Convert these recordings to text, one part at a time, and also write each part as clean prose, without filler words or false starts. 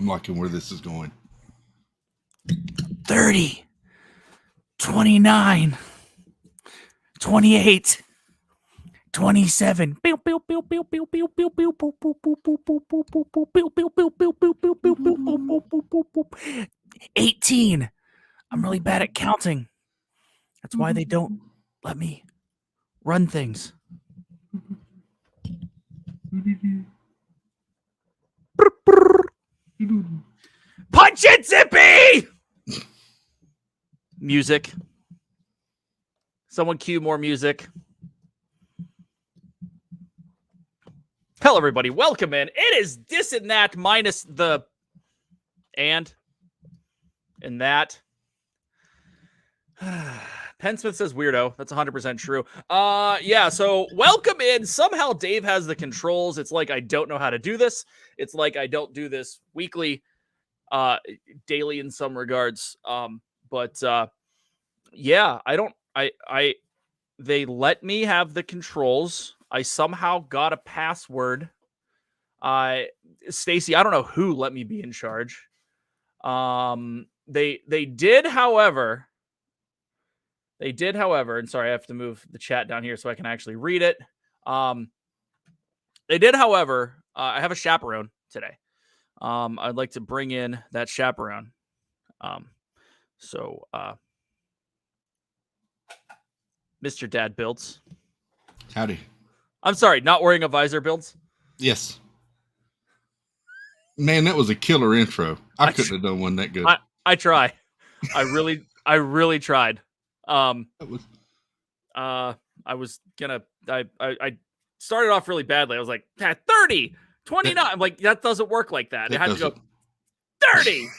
I'm liking where this is going. 30, 29, 28, 27. 18. I'm really bad at counting. That's why they don't let me run things. Punch it, Zippy! Music. Someone cue more music. Hello, everybody. Welcome in. It is this and that minus the and that. Pensmith says weirdo. That's 100% true. Yeah, so welcome in. Somehow Dave has the controls. It's like I don't know how to do this. It's like I don't do this weekly, daily in some regards. But yeah, they let me have the controls. I somehow got a password. Stacy, I don't know who let me be in charge. They did, however, and sorry, I have to move the chat down here so I can actually read it. They did, however, I have a chaperone today. I'd like to bring in that chaperone. So Mr. Dad Builds. Howdy. I'm sorry, not wearing a visor Builds? Yes. Man, that was a killer intro. I couldn't have done one that good. I try. I really tried. I started off really badly. I was like, 30, 29. I'm like, that doesn't work like that. It had to go 30.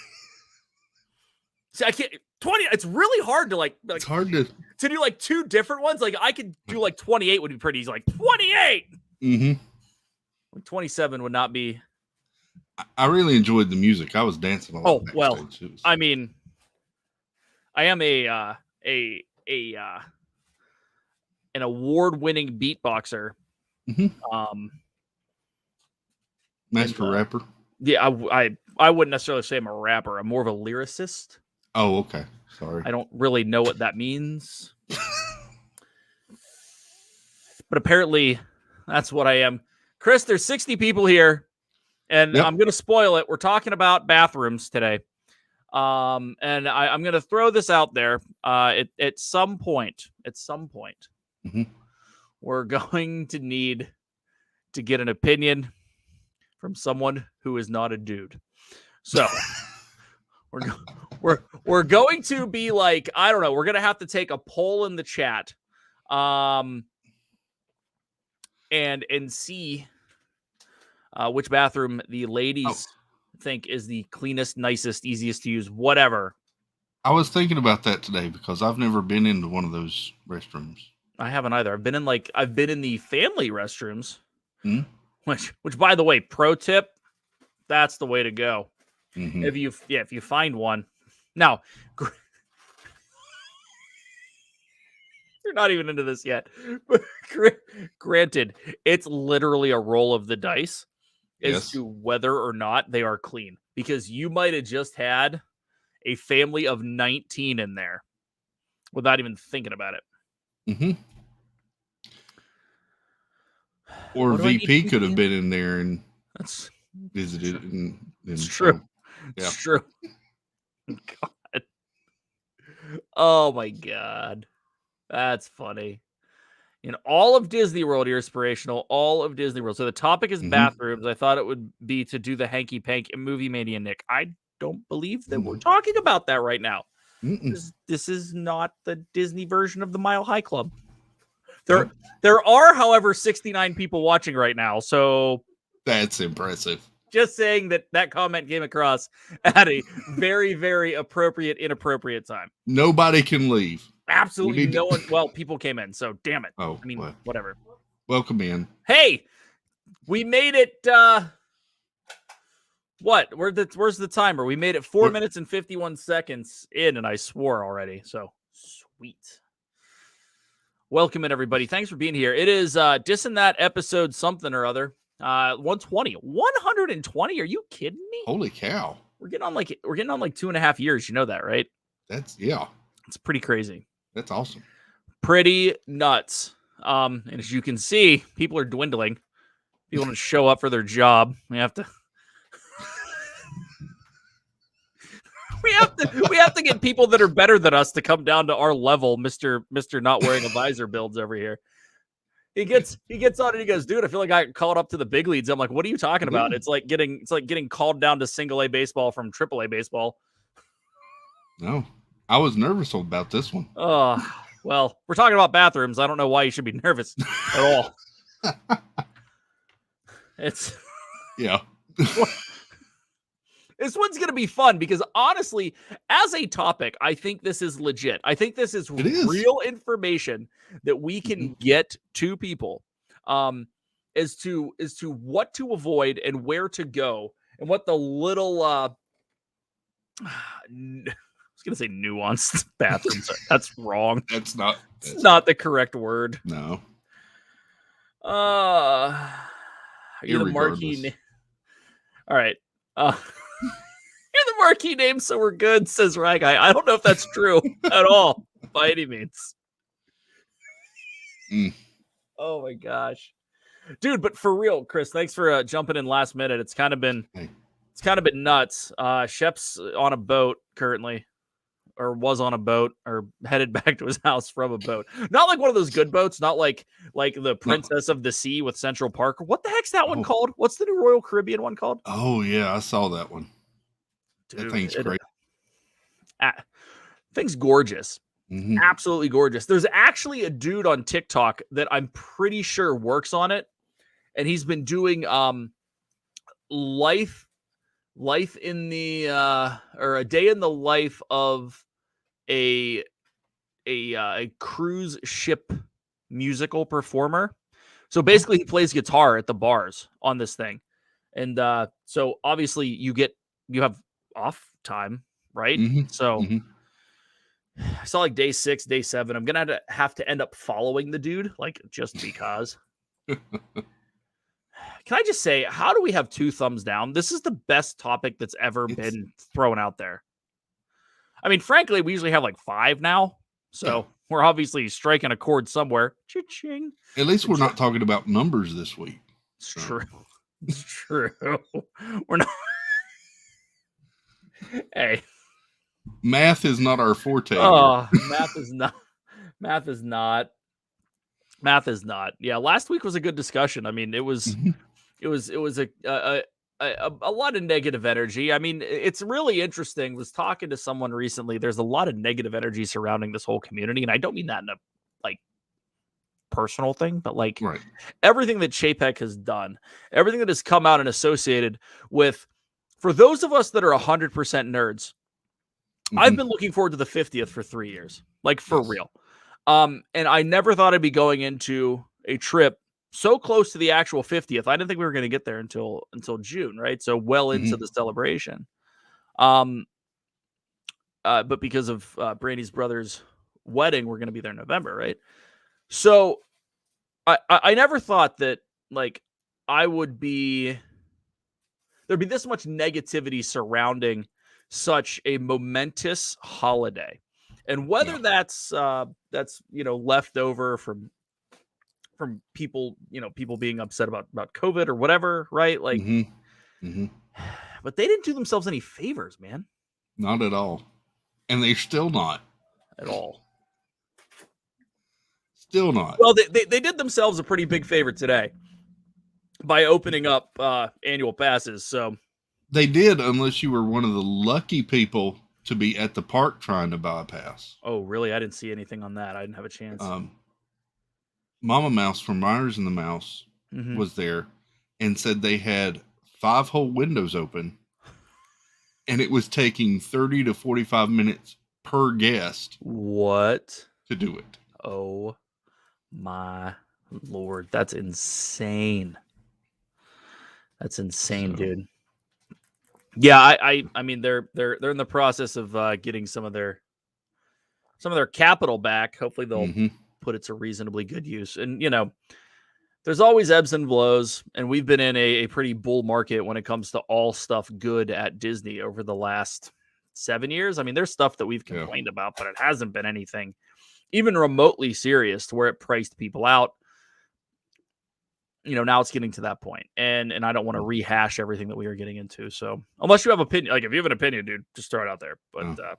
See, I can't 20. It's really hard to like it's hard to do like two different ones. Like I could do like 28 would be pretty easy. Like 28. Mm-hmm. 27 would not be. I really enjoyed the music. I was dancing a lot. Oh, well, I mean, I am an award-winning beatboxer. Mm-hmm. Master rapper. Yeah, I wouldn't necessarily say I'm a rapper. I'm more of a lyricist. Oh, okay. Sorry. I don't really know what that means. But apparently, that's what I am. Chris, there's 60 people here, and I'm going to spoil it. We're talking about bathrooms today. And I'm going to throw this out there. At some point, mm-hmm. we're going to need to get an opinion from someone who is not a dude. So we're going to be like, I don't know. We're going to have to take a poll in the chat, and see which bathroom the ladies think is the cleanest, nicest, easiest to use, whatever. I was thinking about that today because I've never been into one of those restrooms. I haven't either. I've been in the family restrooms, which by the way, pro tip, that's the way to go. Mm-hmm. If you find one. Now, you're not even into this yet. But granted, it's literally a roll of the dice as to whether or not they are clean. Because you might have just had a family of 19 in there without even thinking about it. Mm-hmm. Or VP could have been in there and visited. It's true. Yeah. It's true. God. Oh, my God. That's funny. In all of Disney World, you're inspirational. All of Disney World. So the topic is bathrooms. I thought it would be to do the hanky pank and movie mania, Nick. I don't believe that we're talking about that right now. This is not the Disney version of the Mile High Club. There are, however, 69 people watching right now. So that's impressive. Just saying that comment came across at a very, very inappropriate time. Nobody can leave. Absolutely no one. Well, people came in, so damn it. Oh, I mean, whatever. Welcome in. Hey, we made it. What? Where's the timer? We made it 4 minutes and 51 seconds in, and I swore already. So sweet. Welcome in, everybody. Thanks for being here. It is Dis and That episode something or other. 120. 120? Are you kidding me? Holy cow. We're getting on like 2.5 years. You know that, right? It's pretty crazy. That's awesome. Pretty nuts. And as you can see, people are dwindling. People want to show up for their job. We have to we have to get people that are better than us to come down to our level, Mr. Not wearing a visor builds over here. He gets on and he goes, dude, I feel like I got called up to the big leagues. I'm like, what are you talking about? It's like getting called down to single A baseball from triple A baseball. No, I was nervous about this one. Oh, well, we're talking about bathrooms. I don't know why you should be nervous at all. It's yeah. This one's going to be fun because honestly, as a topic, I think this is legit. I think this is real information that we can get to people as to what to avoid and where to go and what the little I was going to say nuanced bathrooms. That's wrong. That's not the correct word. No. You're the marquee. All right. You're the marquee name, so we're good, says Rye Guy. I don't know if that's true at all, by any means. Oh my gosh. Dude, but for real, Chris, thanks for jumping in last minute. It's kind of been nuts. Shep's on a boat currently, or was on a boat, or headed back to his house from a boat. Not like one of those good boats, not like the Princess of the Sea with Central Park. What the heck's that one called? What's the new Royal Caribbean one called? Oh yeah, I saw that one. Dude, that thing's great. Thing's gorgeous. Absolutely gorgeous. There's actually a dude on TikTok that I'm pretty sure works on it, and he's been doing life in the or a day in the life of a cruise ship musical performer. So basically he plays guitar at the bars on this thing. And so obviously you have off time, right? So I saw like day 6, day 7. I'm going to have to end up following the dude, like just because. Can I just say, how do we have 2 thumbs down? This is the best topic that's ever been thrown out there. I mean, frankly, we usually have like 5 now. So we're obviously striking a chord somewhere. Cha-ching. At least we're not talking about numbers this week. It's true. It's true. We're not. Hey. Math is not our forte. Oh, math is not. Math is not. Yeah, last week was a good discussion. I mean, it was a lot of negative energy. I mean, it's really interesting. Was talking to someone recently. There's a lot of negative energy surrounding this whole community, and I don't mean that in a like personal thing, but like everything that Chapek has done, everything that has come out and associated with. For those of us that are 100% nerds, I've been looking forward to the 50th for 3 years, like for real. And I never thought I'd be going into a trip so close to the actual 50th. I didn't think we were going to get there until June, right? So well into the celebration. But because of Brandy's brother's wedding, we're going to be there in November, right? So I never thought that like there'd be this much negativity surrounding such a momentous holiday. And whether that's left over from people, people being upset about COVID or whatever, right? Like, but they didn't do themselves any favors, man. Not at all. And they're still not. At all. Still not. Well, they did themselves a pretty big favor today by opening up annual passes. So they did, unless you were one of the lucky people to be at the park trying to buy a pass. Oh, really? I didn't see anything on that. I didn't have a chance. Mama Mouse from Myers and the Mouse was there and said they had 5 whole windows open and it was taking 30 to 45 minutes per guest. What? To do it. Oh my Lord. That's insane. That's insane, dude. Yeah, I mean they're in the process of getting some of their capital back. Hopefully they'll put it to reasonably good use. And there's always ebbs and flows, and we've been in a pretty bull market when it comes to all stuff good at Disney over the last 7 years. I mean, there's stuff that we've complained about, but it hasn't been anything even remotely serious to where it priced people out. Now it's getting to that point, and I don't want to rehash everything that we are getting into. So unless you have opinion, like if you have an opinion, dude, just throw it out there. But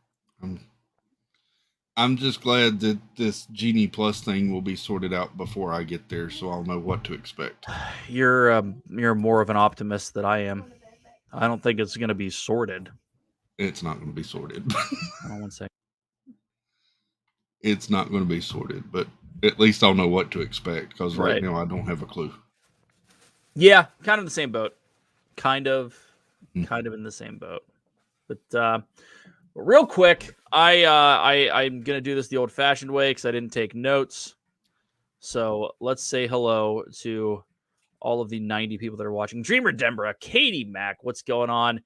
I'm just glad that this Genie Plus thing will be sorted out before I get there, so I'll know what to expect. You're more of an optimist than I am. I don't think it's going to be sorted. It's not going to be sorted. Hold on one second. It's not going to be sorted, but at least I'll know what to expect, because right now I don't have a clue. Yeah, kind of the same boat. Kind of in the same boat. But real quick, I'm gonna do this the old-fashioned way because I didn't take notes. So let's say hello to all of the 90 people that are watching. Dreamer Dembra, Katie Mack, what's going on?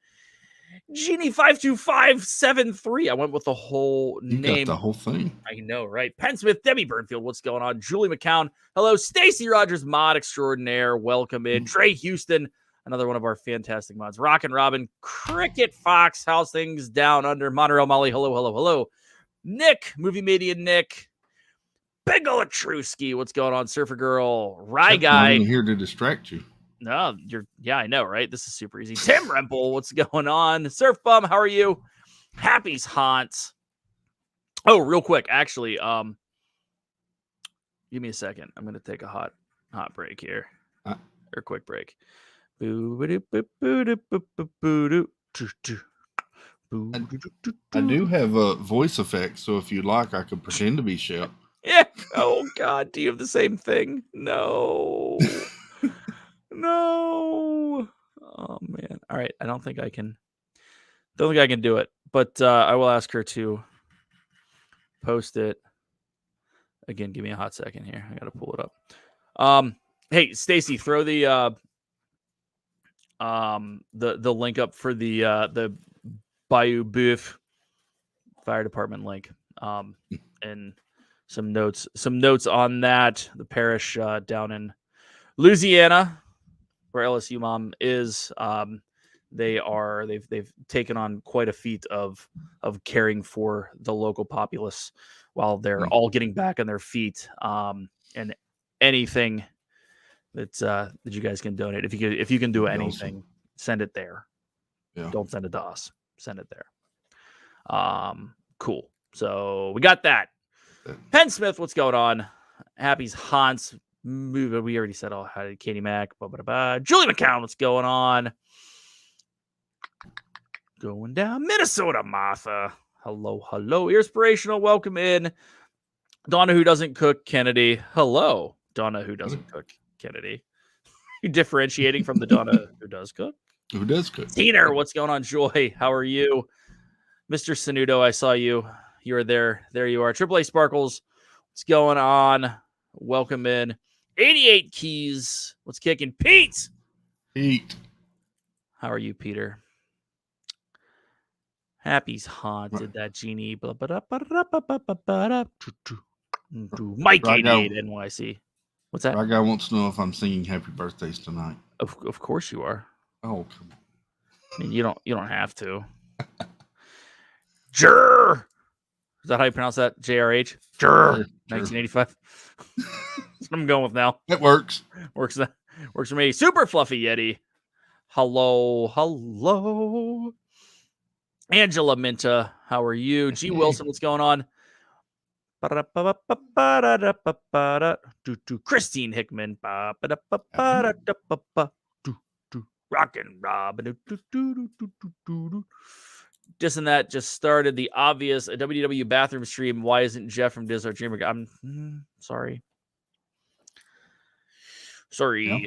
Genie 52573. I went with the whole name. You got the whole thing. I know, right? Penn Smith, Debbie Burnfield, what's going on? Julie McCown, hello. Stacy Rogers, mod extraordinaire, welcome in. Trey Houston, another one of our fantastic mods. Rockin' Robin, Cricket Fox, how's things down under? Monorail Molly, hello. Nick, Movie Media Nick, Big Olatrusky, what's going on? Surfer Girl, Rye Guy. I'm here to distract you. No, I know, right? This is super easy. Tim Rempel, what's going on? Surf Bum, how are you? Happy's Haunts. Oh, real quick, actually, give me a second. I'm gonna take a hot break here. Or quick break. I do have a voice effect, so if you like, I could pretend to be Shep. Yeah. Oh God, do you have the same thing? No. No. Oh man. All right. I don't think I can do it, but I will ask her to post it. Again, give me a hot second here. I gotta pull it up. Hey, Stacy, throw the link up for the Bayou Boeuf Fire Department link. And some notes on that. The parish down in Louisiana, where LSU mom is, they've taken on quite a feat of caring for the local populace while they're all getting back on their feet. And anything that you guys can donate, if you can do anything, send it there. Yeah. Don't send it to us. Send it there. Cool. So we got that. Penn Smith, what's going on? Happy's Hans. We already said all how did Katie Mack. Julie McCown, what's going on? Going down Minnesota, Martha. Hello. Inspirational, welcome in. Donna, who doesn't cook, Kennedy. Hello, Donna, who doesn't cook, Kennedy. You differentiating from the Donna who does cook? Who does cook? Tina, what's going on? Joy, how are you? Mr. Sanudo, I saw you. You are there. There you are. AAA Sparkles, what's going on? Welcome in. 88 Keys, what's kicking? Pete. How are you, Peter? Happy's haunted that genie. Mike 88 NYC. What's that? That guy wants to know if I'm singing Happy Birthdays tonight. Of course you are. Oh, come on. I mean, you don't have to. Jur. Is that how you pronounce that? JRH? Jur. 1985. That's what I'm going with now. It works. Works for me. Super Fluffy Yeti. Hello. Angela Minta, how are you? G. Wilson, what's going on? Christine Hickman. Rockin' Rob. This and that just started the obvious a WW bathroom stream. Why isn't Jeff from Disney Dreamer? I'm sorry. Yeah.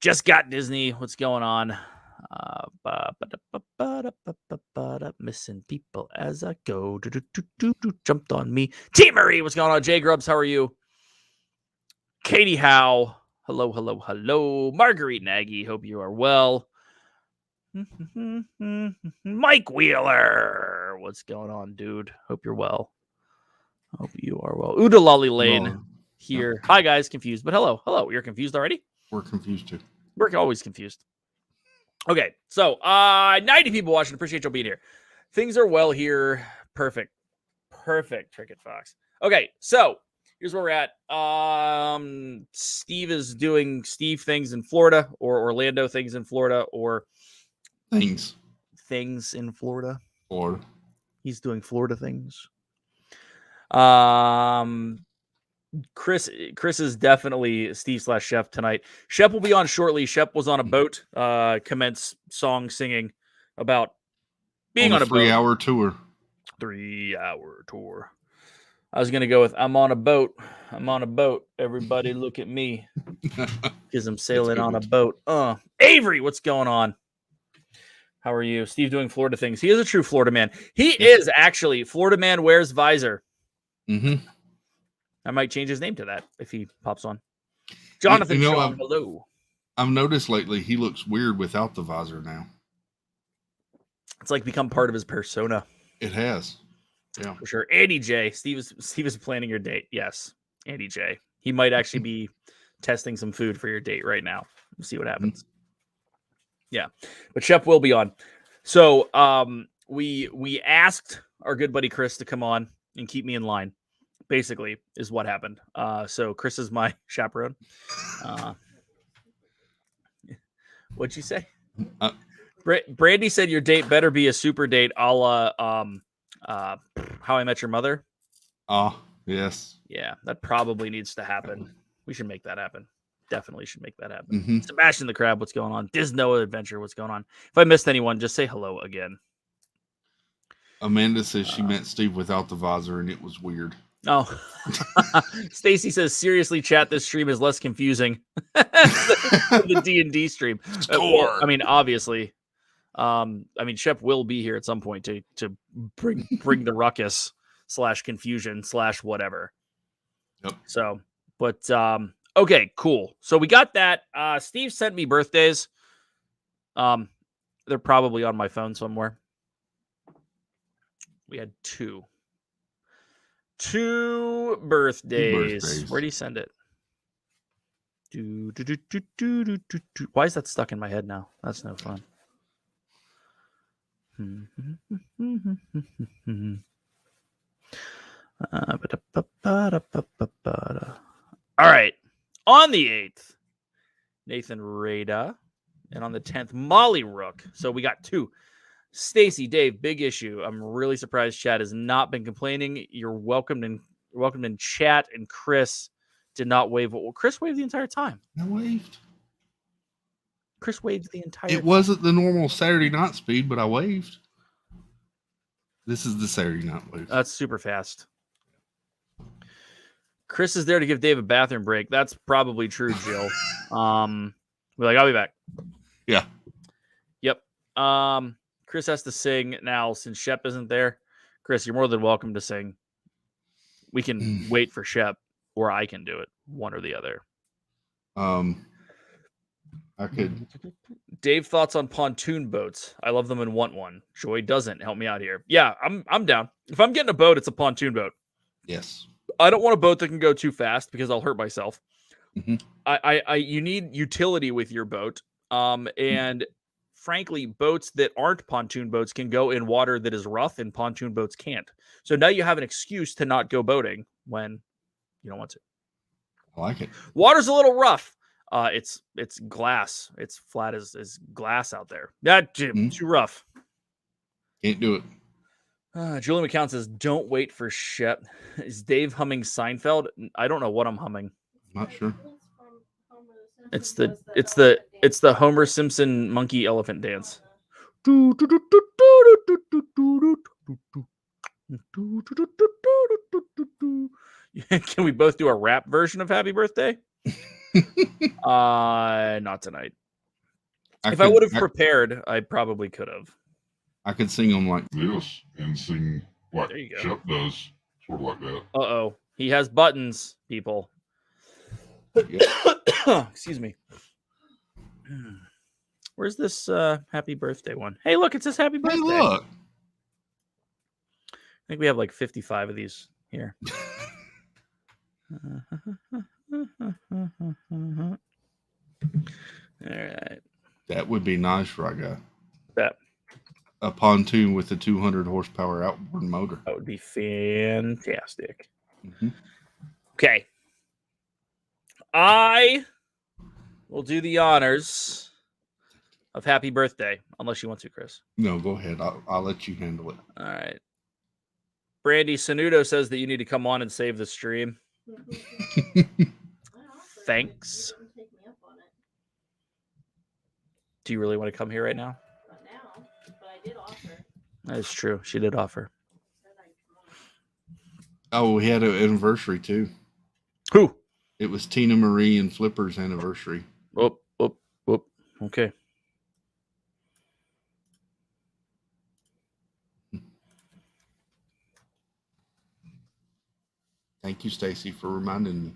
Just got Disney. What's going on? Missing people as I go. Jumped on me. T Marie, what's going on? Jay Grubbs, how are you? Katie Howe. Hello. Marguerite Nagy, hope you are well. Mike Wheeler, what's going on, dude? Hope you're well. Hope you are well. Udalali Lane. here. Yep. Hi, guys. Confused, but hello. You're confused already? We're confused, too. We're always confused. Okay, so 90 people watching. Appreciate y'all being here. Things are well here. Perfect. Cricket Fox. Okay, so here's where we're at. Steve is doing Steve things in Florida, or Orlando things in Florida, or things in Florida. Florida. He's doing Florida things. Chris is definitely Steve/Shep tonight. Shep will be on shortly. Shep was on a boat, commence song singing about being on a 3-hour tour. 3-hour tour. I was gonna go with I'm on a boat. Everybody look at me. Because I'm sailing on a boat. Avery, what's going on? How are you? Steve doing Florida things. He is a true Florida man. He is actually Florida man wears visor. Mm-hmm. I might change his name to that if he pops on. Jonathan Sean, hello. I've noticed lately he looks weird without the visor now. It's like become part of his persona. It has. Yeah. For sure. Andy J. Steve is planning your date. Yes. Andy J. He might actually be testing some food for your date right now. We'll see what happens. Mm-hmm. Yeah. But Shep will be on. So we asked our good buddy Chris to come on and keep me in line. Basically, is what happened. So Chris is my chaperone. What'd you say? Brandy said your date better be a super date, a la How I Met Your Mother. Oh, yes. Yeah, that probably needs to happen. We should make that happen. Definitely should make that happen. Mm-hmm. Sebastian the Crab, what's going on? Disno Adventure, what's going on? If I missed anyone, just say hello again. Amanda says she met Steve without the visor and it was weird. Oh, Stacy says, seriously, chat, this stream is less confusing than the D&D stream. Well, I mean, obviously, Shep will be here at some point to bring the ruckus / confusion / whatever. Yep. So, but, okay, cool. So we got that. Steve sent me birthdays. They're probably on my phone somewhere. We had two birthdays. Where do you send it? Why is that stuck in my head now? That's no fun. All right. On the 8th, Nathan Rada. And on the 10th, Molly Rook. So we got two. Stacy, Dave, big issue. I'm really surprised chat has not been complaining. You're welcomed in chat, and Chris did not wave. Well, Chris waved the entire time. I waved. Chris waved the entire time. It wasn't the normal Saturday night speed, but I waved. This is the Saturday night wave. That's super fast. Chris is there to give Dave a bathroom break. That's probably true, Jill. We're like, I'll be back. Yeah. Yep. Chris has to sing now since Shep isn't there. Chris, you're more than welcome to sing. We can wait for Shep, or I can do it, one or the other. I could. Dave, thoughts on pontoon boats? I love them and want one. Joy doesn't. Help me out here. Yeah, I'm down. If I'm getting a boat, it's a pontoon boat. Yes. I don't want a boat that can go too fast because I'll hurt myself. Mm-hmm. You need utility with your boat. And frankly, boats that aren't pontoon boats can go in water that is rough, and pontoon boats can't. So now you have an excuse to not go boating when you don't want to. I like it. Water's a little rough. It's glass. It's flat as glass out there. Too rough. Can't do it. Julie McCown says, "Don't wait for Shep." Is Dave humming Seinfeld? I don't know what I'm humming. Not sure. It's the Homer Simpson monkey elephant dance. Can we both do a rap version of Happy Birthday? Not tonight. If I would have prepared, I probably could have. I could sing them like this and sing like Shep does, sort of like that. Uh-oh. He has buttons, people. Excuse me. Where's this happy birthday one? Hey, look, it says happy birthday. Hey, look. I think we have like 55 of these here. All right. That would be nice, Raga. That. A pontoon with a 200 horsepower outboard motor. That would be fantastic. Mm-hmm. Okay. I will do the honors of happy birthday, unless you want to, Chris. No, go ahead. I'll let you handle it. All right. Brandy Sanudo says that you need to come on and save the stream. Thanks. Do you really want to come here right now? Not now, but I did offer. That is true. She did offer. Oh, we had an anniversary too. Who? It was Tina Marie and Flipper's anniversary. Whoop. Okay. Thank you, Stacy, for reminding me.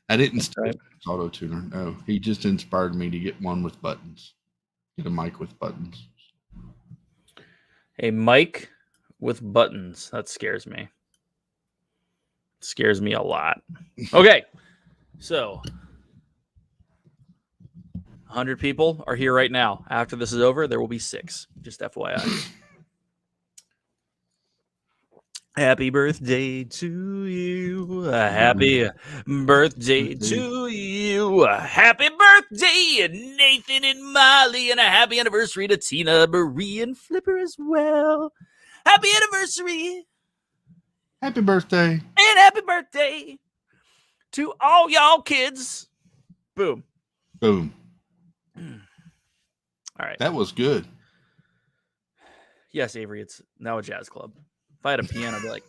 I didn't start auto tuner. No, he just inspired me to get one with buttons. Get a mic with buttons. A mic with buttons. That scares me. It scares me a lot. Okay. So 100 people are here right now. After this is over, there will be 6. Just FYI. Happy birthday to you. Happy birthday to you. Happy birthday, Nathan and Molly. And a happy anniversary to Tina, Marie, and Flipper as well. Happy anniversary. Happy birthday. And happy birthday to all y'all kids. Boom. Boom. All right. That was good. Yes, Avery, it's now a jazz club. If I had a piano, I'd be like,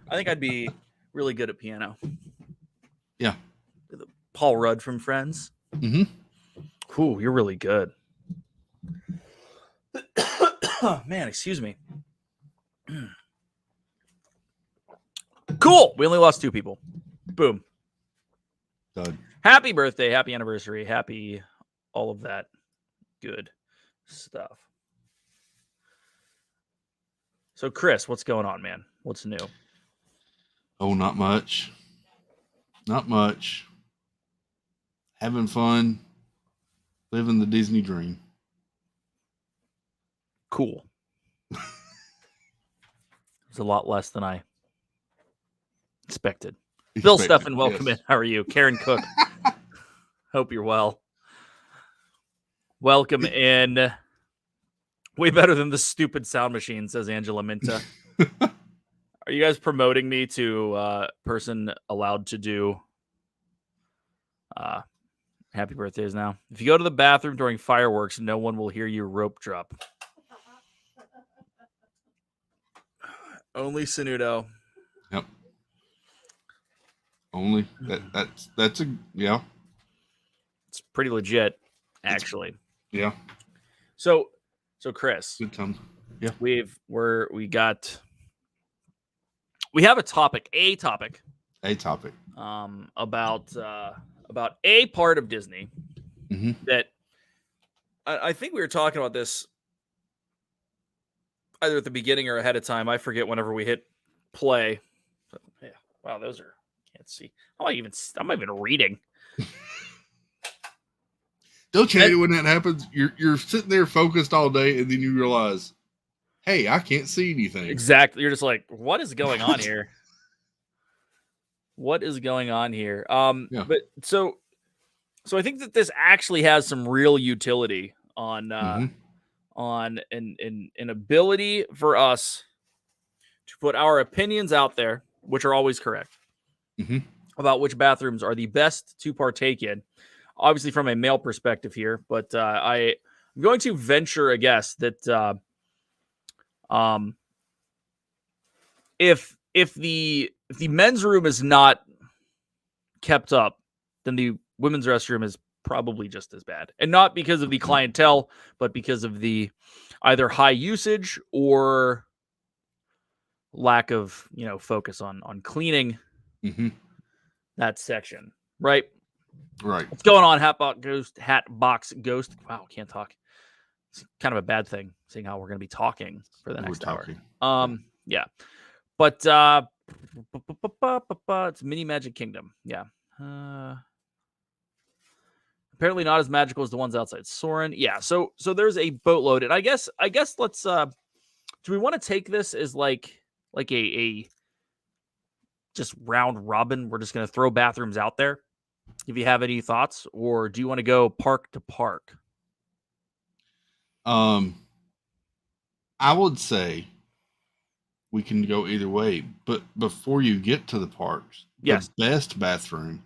I think I'd be really good at piano. Yeah. Paul Rudd from Friends. Mm-hmm. Ooh, you're really good. Man, excuse me. Cool. We only lost 2 people. Boom. Done. Happy birthday, happy anniversary, happy all of that good stuff. So, Chris, what's going on, man? What's new? Oh, not much. Not much. Having fun. Living the Disney dream. Cool. It's a lot less than I expected. Bill Steffen, welcome in. How are you? Karen Cook. Hope you're well. Welcome in. Way better than the stupid sound machine, says Angela Minta. Are you guys promoting me to person allowed to do happy birthdays now? If you go to the bathroom during fireworks, no one will hear you rope drop. Only Sanudo. Yep. Only that's a yeah. It's pretty legit, actually. Yeah. So Chris, Good time. Yeah. we have a topic about a part of Disney that I think we were talking about this either at the beginning or ahead of time. I forget whenever we hit play. But, yeah. Wow, those are can't see. I'm not even reading. Don't you hate it when that happens? You're sitting there focused all day, and then you realize, hey, I can't see anything. Exactly. You're just like, what is going on here? What is going on here? Yeah. But so I think that this actually has some real utility on an ability for us to put our opinions out there, which are always correct, about which bathrooms are the best to partake in. Obviously, from a male perspective here, but I'm going to venture a guess that if the men's room is not kept up, then the women's restroom is probably just as bad, and not because of the clientele, but because of the either high usage or lack of focus on cleaning that section, right? Right. What's going on, Hatbox Ghost? Wow, can't talk. It's kind of a bad thing, seeing how we're going to be talking for the next hour. Yeah. But it's Mini Magic Kingdom. Yeah. Apparently not as magical as the ones outside Soarin'. Yeah. So there's a boatload, and I guess let's do we want to take this as like a just round robin? We're just going to throw bathrooms out there. If you have any thoughts, or do you want to go park to park? I would say we can go either way, but before you get to the parks, yes, the best bathroom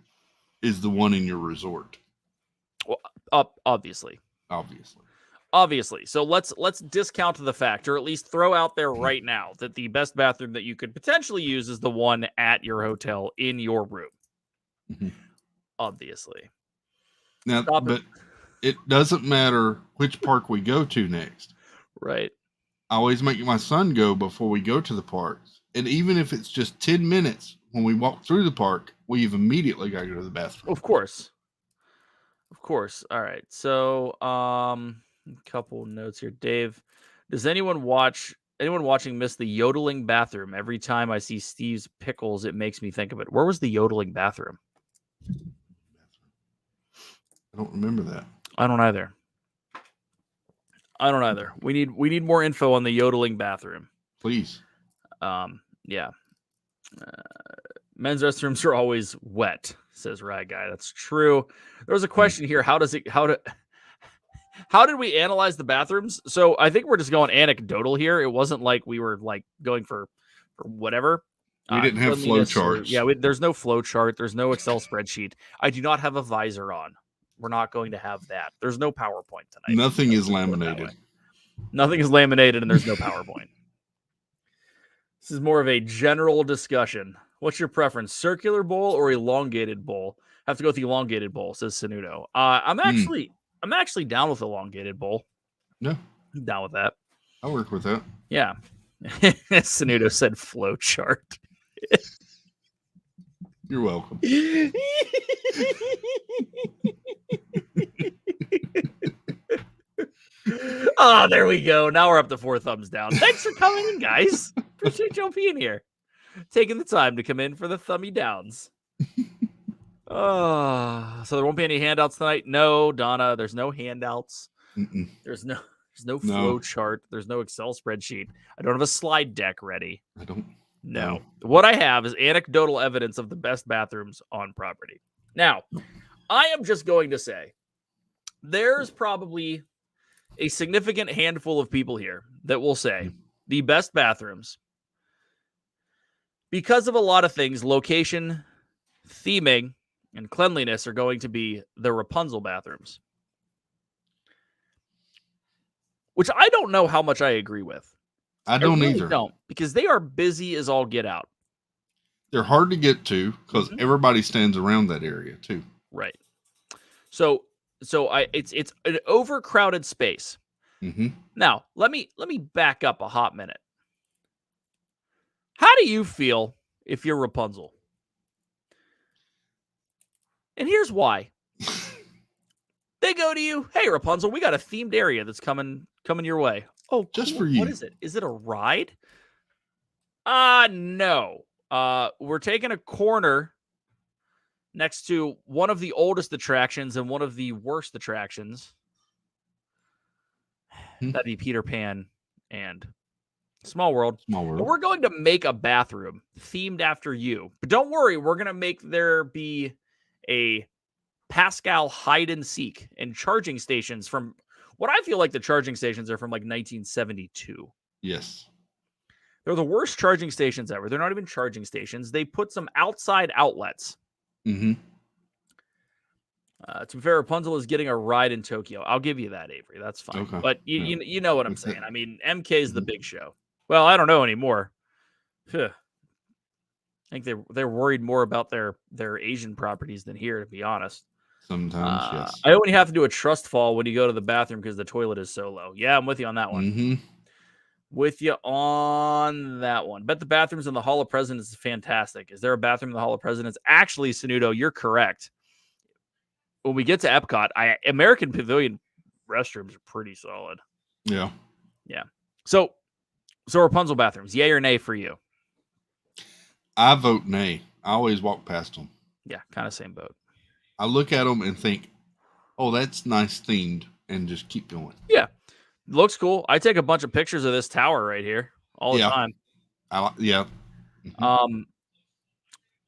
is the one in your resort. Well, obviously. So let's discount the fact, or at least throw out there right now, that the best bathroom that you could potentially use is the one at your hotel in your room. Mm-hmm. Obviously. Now, but it doesn't matter which park we go to next. Right. I always make my son go before we go to the parks. And even if it's just 10 minutes when we walk through the park, we've immediately got to go to the bathroom. Of course. All right. So, a couple notes here. Dave, does anyone watching miss the yodeling bathroom? Every time I see Steve's pickles, it makes me think of it. Where was the yodeling bathroom? I don't remember that. I don't either. We need more info on the yodeling bathroom. Please. Yeah. Men's restrooms are always wet, says Rye Guy. That's true. There was a question here. How did we analyze the bathrooms? So I think we're just going anecdotal here. It wasn't like we were like going for whatever. We didn't have flow charts. There's no flow chart. There's no Excel spreadsheet. I do not have a visor on. We're not going to have that. There's no PowerPoint tonight. Nothing is laminated. Nothing is laminated, and there's no PowerPoint. This is more of a general discussion. What's your preference, circular bowl or elongated bowl? I have to go with the elongated bowl, says Sanudo. I'm actually down with elongated bowl. No. I'm down with that. I'll work with that. Yeah. Sanudo said flow chart. You're welcome. Oh, there we go. Now we're up to 4 thumbs down. Thanks for coming in, guys. Appreciate y'all being here. Taking the time to come in for the thummy downs. So there won't be any handouts tonight? No, Donna, there's no handouts. Mm-mm. There's no flow chart. There's no Excel spreadsheet. I don't have a slide deck ready. I don't. No. What I have is anecdotal evidence of the best bathrooms on property. Now, I am just going to say there's probably a significant handful of people here that will say the best bathrooms, because of a lot of things, location, theming, and cleanliness, are going to be the Rapunzel bathrooms. Which I don't know how much I agree with. I don't really either. Don't, because they are busy as all get out. They're hard to get to because everybody stands around that area too. Right. So it's an overcrowded space. Mm-hmm. Now, let me back up a hot minute. How do you feel if you're Rapunzel? And here's why. They go to you, hey Rapunzel, we got a themed area that's coming your way. Oh, just cool. for you. What is it? Is it a ride? No. We're taking a corner next to one of the oldest attractions and one of the worst attractions. That'd be Peter Pan and Small World. Small World. But we're going to make a bathroom themed after you. But don't worry, we're going to make there be a Pascal hide and seek and charging stations from what I feel like the charging stations are from like 1972. Yes. They're the worst charging stations ever. They're not even charging stations. They put some outside outlets. Mm-hmm. To be fair, Rapunzel is getting a ride in Tokyo. I'll give you that, Avery. That's fine. Okay. But you know what I'm saying. I mean, MK is the big show. Well, I don't know anymore. I think they're worried more about their Asian properties than here, to be honest. Sometimes, yes. I only have to do a trust fall when you go to the bathroom because the toilet is so low. Yeah, I'm with you on that one. Mm-hmm. With you on that one. Bet the bathrooms in the Hall of Presidents is fantastic. Is there a bathroom in the Hall of Presidents? Actually, Sanudo, you're correct. When we get to Epcot, American Pavilion restrooms are pretty solid. Yeah. So Rapunzel bathrooms, yay or nay for you? I vote nay. I always walk past them. Yeah, kind of same boat. I look at them and think, oh, that's nice themed, and just keep going. Yeah. Looks cool. I take a bunch of pictures of this tower right here all the time. Yeah.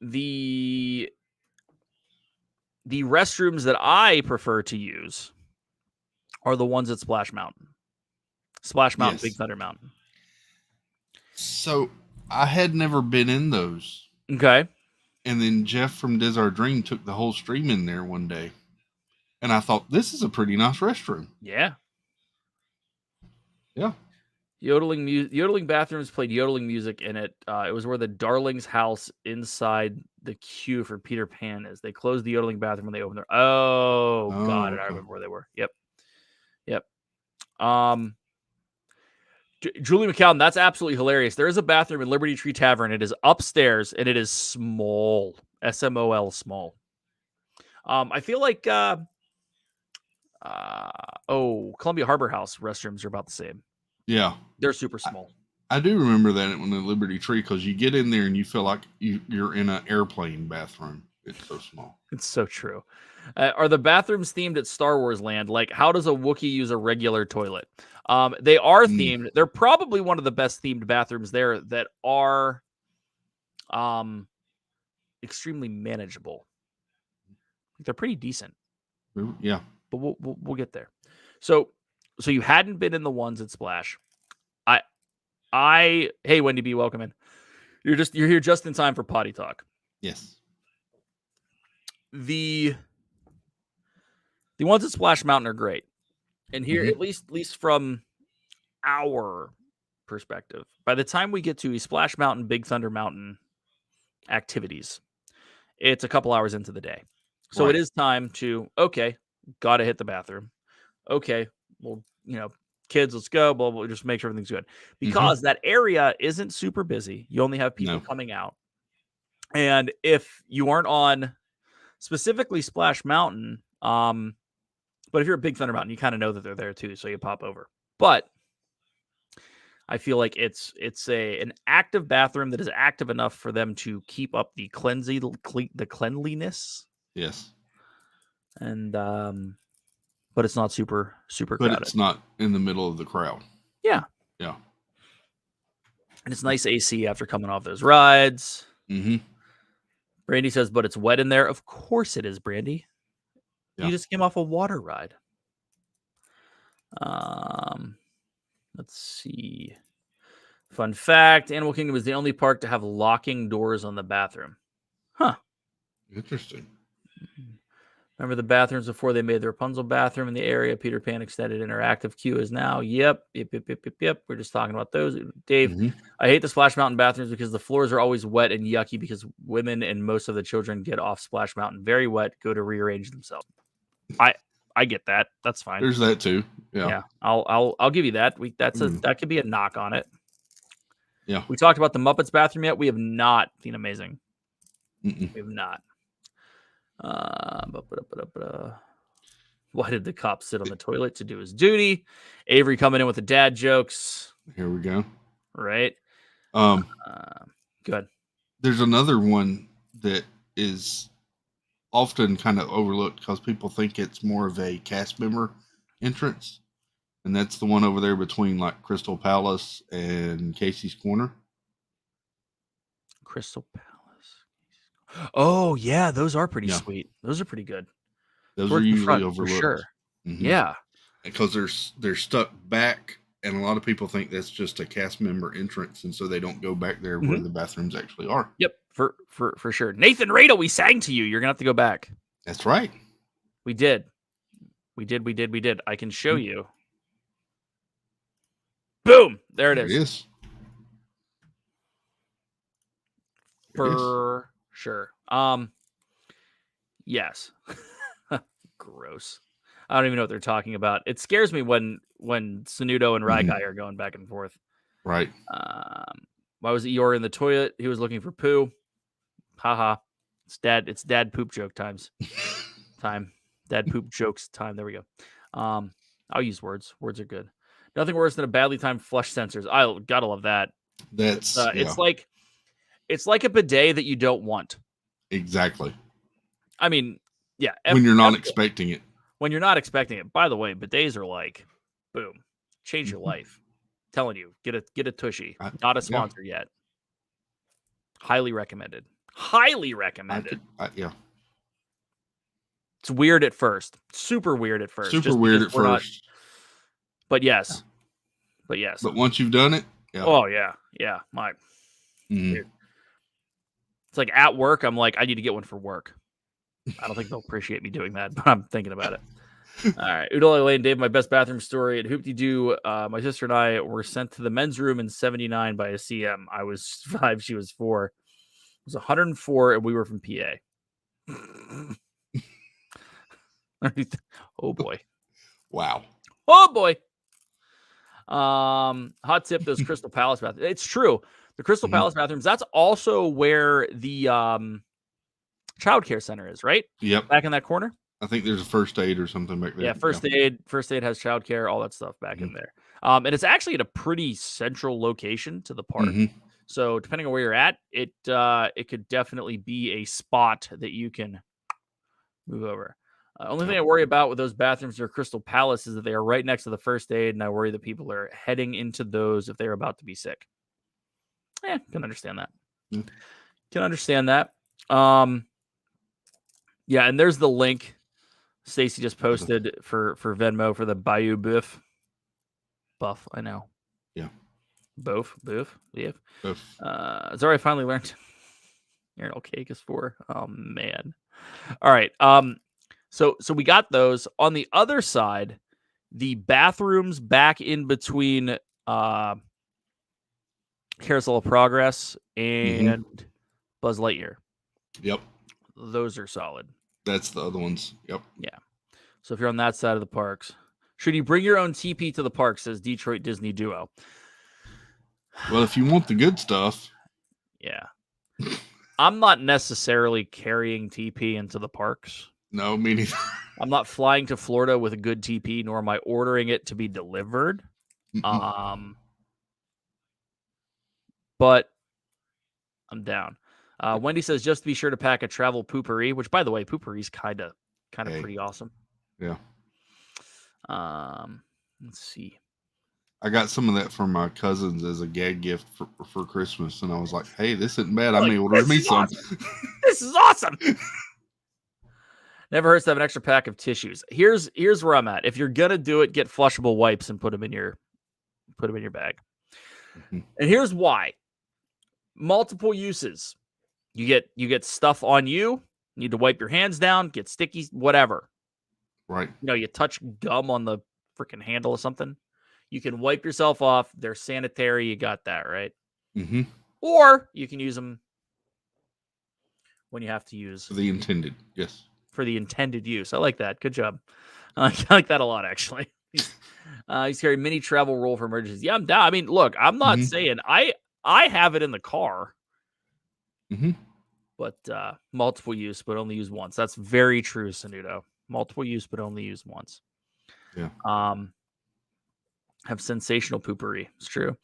The restrooms that I prefer to use are the ones at Splash Mountain. Splash Mountain, Yes. Big Thunder Mountain. So I had never been in those. Okay. And then Jeff from Diz Our Dream took the whole stream in there one day. And I thought, this is a pretty nice restroom. Yeah. Yeah. Yodeling bathrooms played yodeling music in it. It was where the Darling's house inside the queue for Peter Pan is. They closed the yodeling bathroom when they opened their. Oh, got it. I remember where they were. Yep. Julie McCallum, that's absolutely hilarious. There is a bathroom in Liberty Tree Tavern. It is upstairs and it is small. SMOL small. I feel like Columbia Harbor House restrooms are about the same. Yeah. They're super small. I do remember that in the Liberty Tree, because you get in there and you feel like you're in an airplane bathroom. It's so small. It's so true. Are the bathrooms themed at Star Wars Land? Like, how does a Wookiee use a regular toilet? They are themed. They're probably one of the best themed bathrooms there that are extremely manageable. They're pretty decent. Yeah. But we'll get there. So you hadn't been in the ones at Splash. Hey, Wendy B, welcome in. You're here just in time for potty talk. Yes. The ones at Splash Mountain are great. And here, at least from our perspective, by the time we get to Splash Mountain, Big Thunder Mountain activities, it's a couple hours into the day. So It is time to, got to hit the bathroom. Okay, well, kids, let's go. Blah, blah, just make sure everything's good. Because that area isn't super busy. You only have people coming out. And if you aren't on specifically Splash Mountain, but if you're at Big Thunder Mountain, you kind of know that they're there too, so you pop over. But I feel like it's an active bathroom that is active enough for them to keep up the cleanliness. Yes. And but it's not super crowded. But it's not in the middle of the crowd. Yeah. Yeah. And it's nice AC after coming off those rides. Mm-hmm. Brandy says, but it's wet in there. Of course it is, Brandy. Yeah. You just came off a water ride. Let's see. Fun fact, Animal Kingdom is the only park to have locking doors on the bathroom. Huh. Interesting. Remember the bathrooms before they made the Rapunzel bathroom in the area Peter Pan extended interactive queue is now? Yep. We're just talking about those. Dave, I hate the Splash Mountain bathrooms because the floors are always wet and yucky because women and most of the children get off Splash Mountain very wet, go to rearrange themselves. I get that. That's fine. There's that too. Yeah. I'll give you that. That could be a knock on it. Yeah. We talked about the Muppets bathroom yet. We have not seen Amazing. We have not. Why did the cop sit on the toilet to do his duty? Avery coming in with the dad jokes. Here we go. Right. Good. There's another one that is often kind of overlooked because people think it's more of a cast member entrance. And that's the one over there between like Crystal Palace and Casey's Corner. Crystal Palace. Oh, yeah. Those are pretty sweet. Those are pretty good. Those are usually overlooked. For sure. Yeah. Because they're stuck back, and a lot of people think that's just a cast member entrance, and so they don't go back there where the bathrooms actually are. Yep, for sure. Nathan Radel, we sang to you. You're gonna have to go back. That's right. We did. I can show you. Boom! There it is. For sure. Yes. Gross. I don't even know what they're talking about. It scares me when Sanudo and Raikai are going back and forth. Right. Why was Eeyore in the toilet? He was looking for poo. Haha. It's dad poop joke times. Dad poop jokes time. There we go. I'll use words. Words are good. Nothing worse than a badly timed flush sensors. I gotta love that. That's it's like a bidet that you don't want. Exactly. I mean, yeah. When you're not expecting it. When you're not expecting it. By the way, bidets are like, boom, change your life. I'm telling you, get a tushy. Not a sponsor yet. Highly recommended. Highly recommended. Yeah. It's weird at first. Super weird at first. Super weird at first. But yes. But once you've done it, Oh yeah, yeah. It's like at work, I'm like, I need to get one for work. I don't think they'll appreciate me doing that, but I'm thinking about it. All right. Oodle Lane Dave, my best bathroom story. At Hoopty Doo, my sister and I were sent to the men's room in 79 by a CM. I was 5, she was 4. It was 104, and we were from PA. Oh, boy. Wow. Oh, boy. Hot tip, those Crystal Palace bathrooms. It's true. The Crystal Palace bathrooms, that's also where the childcare center is, right? Yep. Back in that corner. I think there's a first aid or something back there. Yeah, first aid has childcare, all that stuff back in there. And it's actually at a pretty central location to the park. So depending on where you're at, it could definitely be a spot that you can move over. Only thing I worry about with those bathrooms near Crystal Palace is that they are right next to the first aid, and I worry that people are heading into those if they're about to be sick. Can understand that. Can understand that. Yeah, and there's the link Stacy just posted for Venmo for the Bayou Buff. I know. Yeah. Boof. Yeah. Boof. Zari finally learned urinal cake is for. Oh man. All right. So we got those. On the other side, the bathrooms back in between Carousel of Progress and Buzz Lightyear. Yep. Those are solid. That's the other ones. Yep. Yeah. So if you're on that side of the parks, should you bring your own TP to the park, says Detroit Disney Duo. Well, if you want the good stuff. Yeah. I'm not necessarily carrying TP into the parks. No, me neither. I'm not flying to Florida with a good TP, nor am I ordering it to be delivered. But I'm down. Wendy says, just be sure to pack a travel poopery, which, by the way, poopery is kind of pretty awesome. Yeah. Let's see. I got some of that from my cousins as a gag gift for Christmas, and I was like, hey, this isn't bad. I may order me some. Awesome. This is awesome. Never hurts to have an extra pack of tissues. Here's where I'm at. If you're gonna do it, get flushable wipes and put them in your bag. And here's why. Multiple uses. You get stuff on you. Need to wipe your hands down. Get sticky. Whatever. Right. You touch gum on the freaking handle or something. You can wipe yourself off. They're sanitary. You got that, right? Or you can use them when you have to use. For the intended, yes. For the intended use. I like that. Good job. I like that a lot, actually. He's carrying mini travel roll for emergencies. Yeah, I'm down. I mean, look, I'm not saying I have it in the car. But multiple use, but only use once. That's very true, Sanudo. Multiple use, but only use once. Yeah. Have sensational poopery. It's true.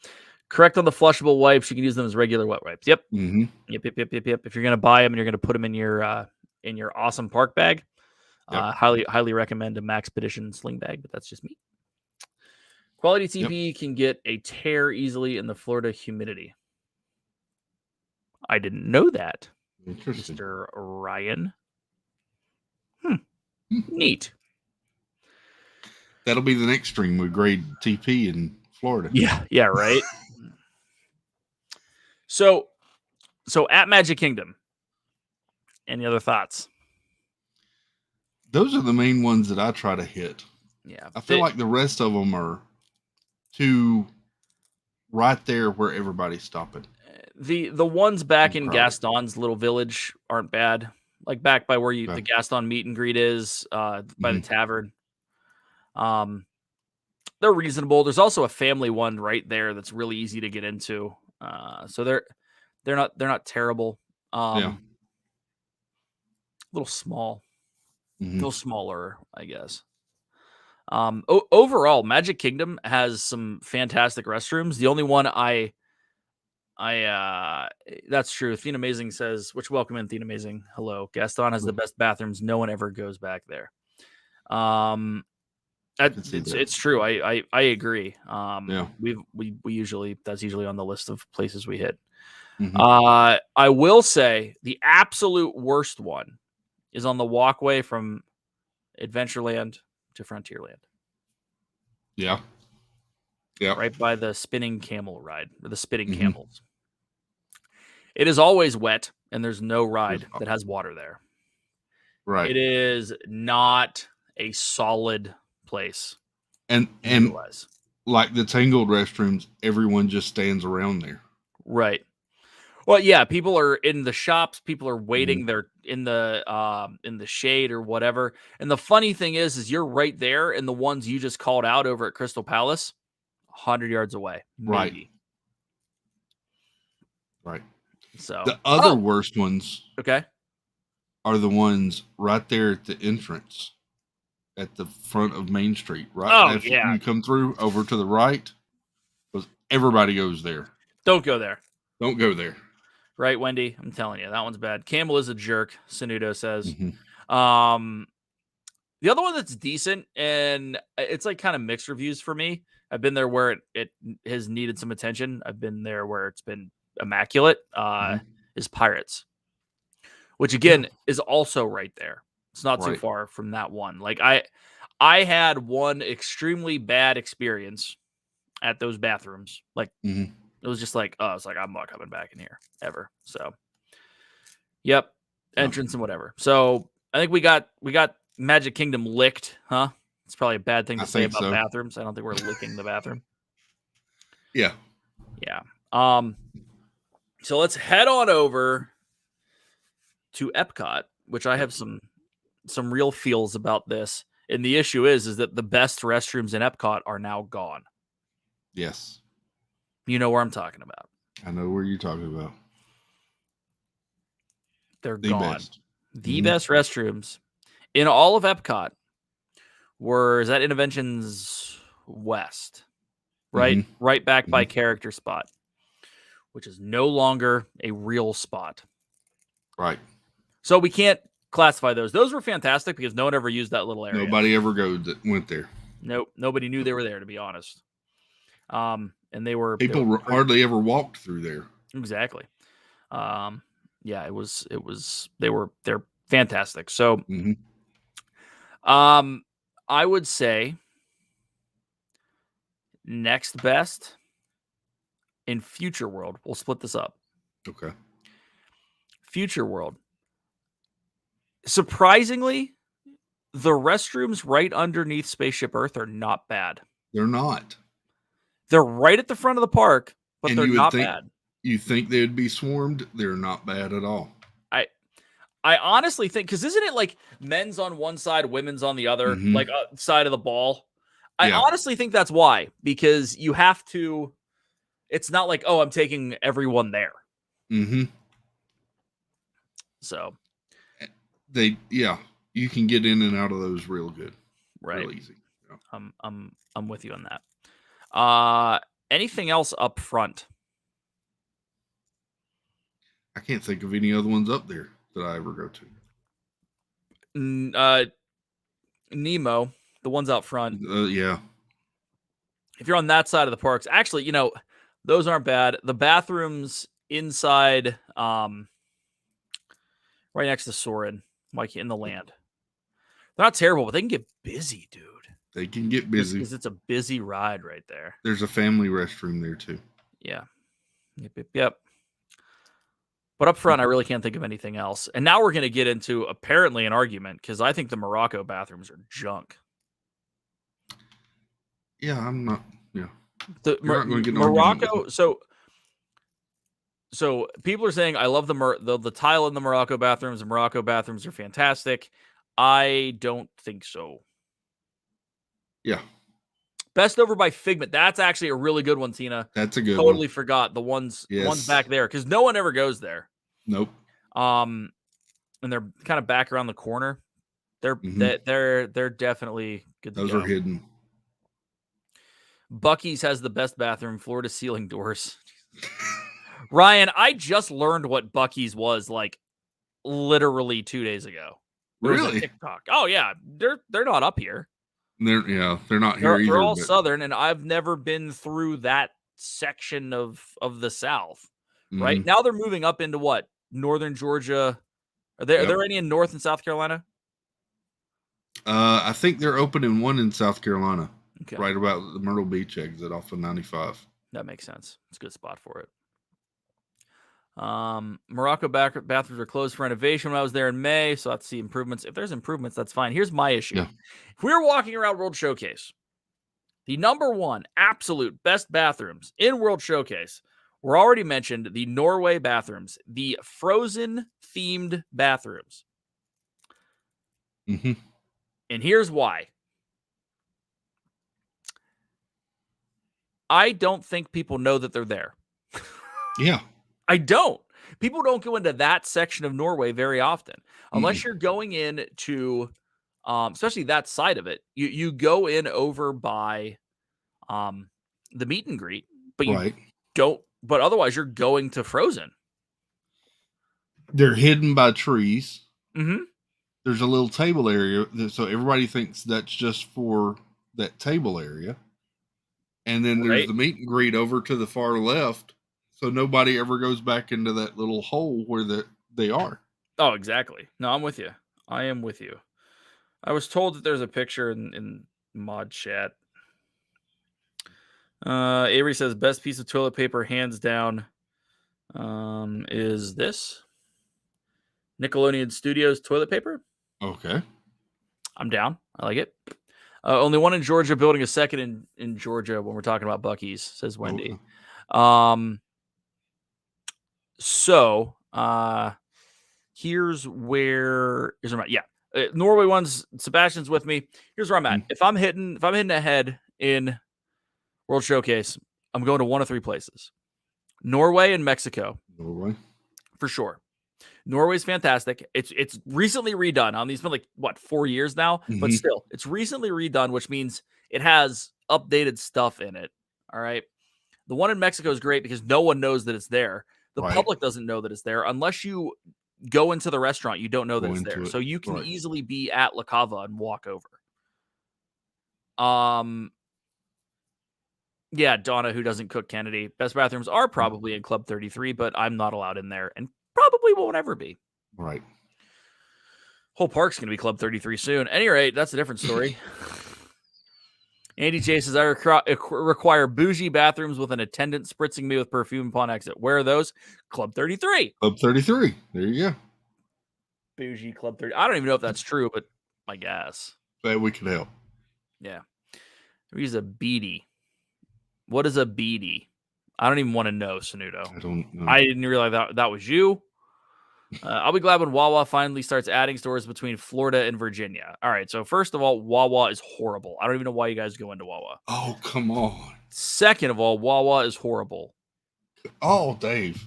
Correct on the flushable wipes. You can use them as regular wet wipes. Yep. Yep. If you're gonna buy them and you're gonna put them in your awesome park bag, highly recommend a Maxpedition sling bag. But that's just me. Quality TP can get a tear easily in the Florida humidity. I didn't know that, Mr. Ryan. Neat. That'll be the next stream. We grade TP in Florida. Yeah, right. So at Magic Kingdom, any other thoughts? Those are the main ones that I try to hit. Yeah. I feel like the rest of them are too right there where everybody's stopping. The ones back in Gaston's little village aren't bad. Like back by where the Gaston meet and greet is, by the tavern. They're reasonable. There's also a family one right there that's really easy to get into. So they're not terrible. A little small. A little smaller, I guess. Overall, Magic Kingdom has some fantastic restrooms. The only one that's true. Thene Amazing says, which welcome in Thene Amazing. Hello. Gaston has the best bathrooms. No one ever goes back there. It's true. I agree. We usually, that's usually on the list of places we hit. I will say the absolute worst one is on the walkway from Adventureland to Frontierland. Yeah. Right by the spinning camel ride, or the spinning camels. It is always wet, and there's no ride that has water there. Right. It is not a solid place. And like the Tangled restrooms, everyone just stands around there. Right. Well, yeah, people are in the shops, people are waiting, they're in the shade or whatever. And the funny thing is you're right there, and the ones you just called out over at Crystal Palace, 100 yards away. Maybe. Right. So the other worst ones are the ones right there at the entrance at the front of Main Street, right? After you come through over to the right, because everybody goes there. Don't go there. Don't go there. Right, Wendy? I'm telling you, that one's bad. Camel is a jerk, Sanudo says. The other one that's decent, and it's like kind of mixed reviews for me. I've been there where it has needed some attention. I've been there where it's been immaculate, is Pirates, which again is also right there. It's not too far from that one. Like I had one extremely bad experience at those bathrooms. Like it was just like, I was like, I'm not coming back in here ever. So entrance and whatever. So I think we got Magic Kingdom licked, huh? It's probably a bad thing to say about bathrooms. I don't think we're licking the bathroom. Yeah. So let's head on over to Epcot, which I have some real feels about this. And the issue is that the best restrooms in Epcot are now gone. Yes. You know where I'm talking about. I know where you're talking about. They're gone. The best restrooms in all of Epcot is that Interventions West, right? Right back by Character Spot, which is no longer a real spot. Right. So we can't classify those. Those were fantastic because no one ever used that little area. Nobody ever went there. Nope. Nobody knew they were there, to be honest. And they were people hardly ever walked through there. Exactly. They're fantastic. So, I would say next best in Future World. We'll split this up. Okay. Future World. Surprisingly, the restrooms right underneath Spaceship Earth are not bad. They're not. They're right at the front of the park, but they're not bad. You think they would be swarmed? They're not bad at all. I honestly think, because isn't it like men's on one side, women's on the other, like side of the ball? I honestly think that's why, because you have to. It's not like, I'm taking everyone there. So you can get in and out of those real good, right? Real easy. Yeah. I'm with you on that. Anything else up front? I can't think of any other ones up there that I ever go to. Nemo, the ones out front. Yeah. If you're on that side of the parks, actually, those aren't bad. The bathrooms inside, right next to Soarin', like in the land, they're not terrible, but they can get busy, dude. They can get busy because it's a busy ride right there. There's a family restroom there too. Yeah. Yep. But up front, I really can't think of anything else. And now we're going to get into apparently an argument because I think the Morocco bathrooms are junk. Yeah, I'm not. Yeah. The Morocco. So people are saying I love the tile in the Morocco bathrooms. The Morocco bathrooms are fantastic. I don't think so. Yeah. Best over by Figment. That's actually a really good one, Tina. That's a good one. Totally forgot the ones back there because no one ever goes there. Nope. And they're kind of back around the corner. They're definitely good to Those go. are hidden. Buc-ee's has the best bathroom, floor to ceiling doors. Ryan, I just learned what Buc-ee's was like literally 2 days ago. It was a Really? TikTok. Oh yeah, they're not up here. They're not here either. They're all southern, and I've never been through that section of the South. Right now, they're moving up into what? Northern Georgia. Are there any in North and South Carolina? I think they're opening one in South Carolina, Okay. right about the Myrtle Beach exit off of 95. That makes sense. It's a good spot for it. Morocco bathrooms are closed for renovation when I was there in May, so let's see improvements. If there's improvements, that's fine. Here's my issue. Yeah. If we were walking around World Showcase, the number one absolute best bathrooms in World Showcase were already mentioned, the Norway bathrooms, the Frozen themed bathrooms. Mm-hmm. And here's why. I don't think people know that they're there. Yeah. I don't. People don't go into that section of Norway very often. Unless you're going in to, especially that side of it. You go in over by the meet and greet, but you don't. But otherwise, you're going to Frozen. They're hidden by trees. Mm-hmm. There's a little table area, so everybody thinks that's just for that table area. And then there's the meet and greet over to the far left, so nobody ever goes back into that little hole where they are. Oh, exactly. No, I'm with you. I am with you. I was told that there's a picture in mod chat. Avery says best piece of toilet paper, hands down, is this Nickelodeon Studios toilet paper. Okay. I'm down. I like it. Only one in Georgia, building a second in Georgia when we're talking about Buc-ee's, says Wendy. Okay. So here's where I'm at. Yeah. Norway ones, Sebastian's with me. Here's where I'm at. If I'm hitting ahead in World Showcase, I'm going to one of three places. Norway and Mexico. Norway. For sure. Norway's fantastic. It's recently redone. It's been like 4 years now, but still, it's recently redone, which means it has updated stuff in it. All right. The one in Mexico is great because no one knows that it's there. The public doesn't know that it's there unless you go into the restaurant. You don't know that it's there, so you can easily be at La Cava and walk over. Yeah, Donna, who doesn't cook Kennedy. Best bathrooms are probably in Club 33, but I'm not allowed in there and probably won't ever be. Right. Whole park's going to be Club 33 soon. At any rate, that's a different story. Andy J says, I require bougie bathrooms with an attendant spritzing me with perfume upon exit. Where are those? Club 33. Club 33. There you go. Bougie Club 30. I don't even know if that's true, but I guess. But we could help. Yeah. He's a beady. What is a beady? I don't even want to know, Sanudo. I don't know. I didn't realize that was you. I'll be glad when Wawa finally starts adding stores between Florida and Virginia. All right. So first of all, Wawa is horrible. I don't even know why you guys go into Wawa. Oh, come on. Second of all, Wawa is horrible. Oh, Dave.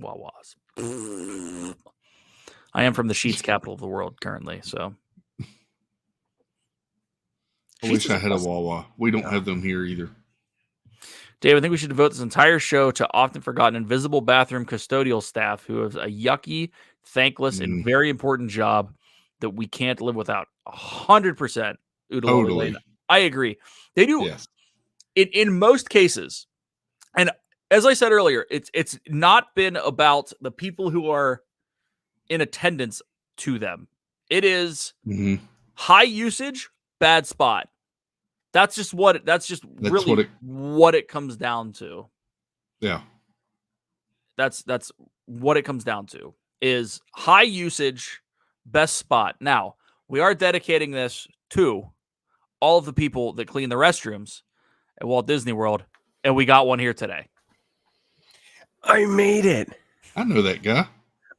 Wawas. I am from the Sheets capital of the world currently, so. I wish I had a Wawa. We don't have them here either. Dave, I think we should devote this entire show to often forgotten invisible bathroom custodial staff who have a yucky, thankless, and very important job that we can't live without. 100%. Totally. I agree. They do. Yes. In most cases, and as I said earlier, it's not been about the people who are in attendance to them. It is high usage, bad spot. That's what it comes down to. Yeah. That's what it comes down to is high usage, best spot. Now, we are dedicating this to all of the people that clean the restrooms at Walt Disney World, and we got one here today. I made it. I know that guy.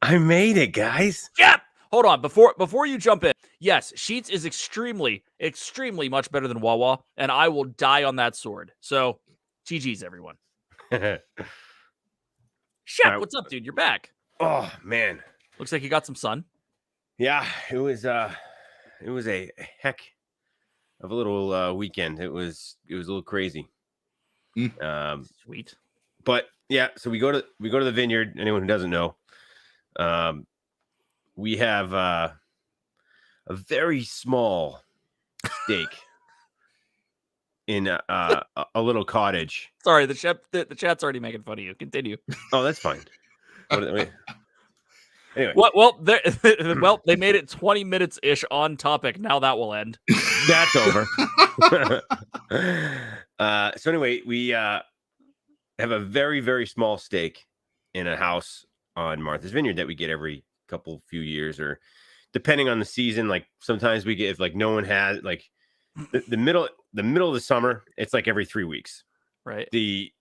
I made it, guys. Yep. Hold on. Before you jump in, yes, Sheets is extremely, extremely much better than Wawa, and I will die on that sword. So, GG's, everyone. Shep, what's up, dude? You're back. Oh, man. Looks like you got some sun. Yeah, it was a heck of a little weekend. It was a little crazy. Sweet. But yeah, so we go to the vineyard. Anyone who doesn't know, we have a very small stake in a little cottage. Sorry, the chat's already making fun of you. Continue. Oh, that's fine. Anyway, well, they made it 20 minutes ish on topic. Now that will end. That's over. So anyway, we have a very, very small stake in a house on Martha's Vineyard that we get every few years, or depending on the season. Like sometimes we get, if like no one has, like the middle of the summer, it's like every 3 weeks. Right. The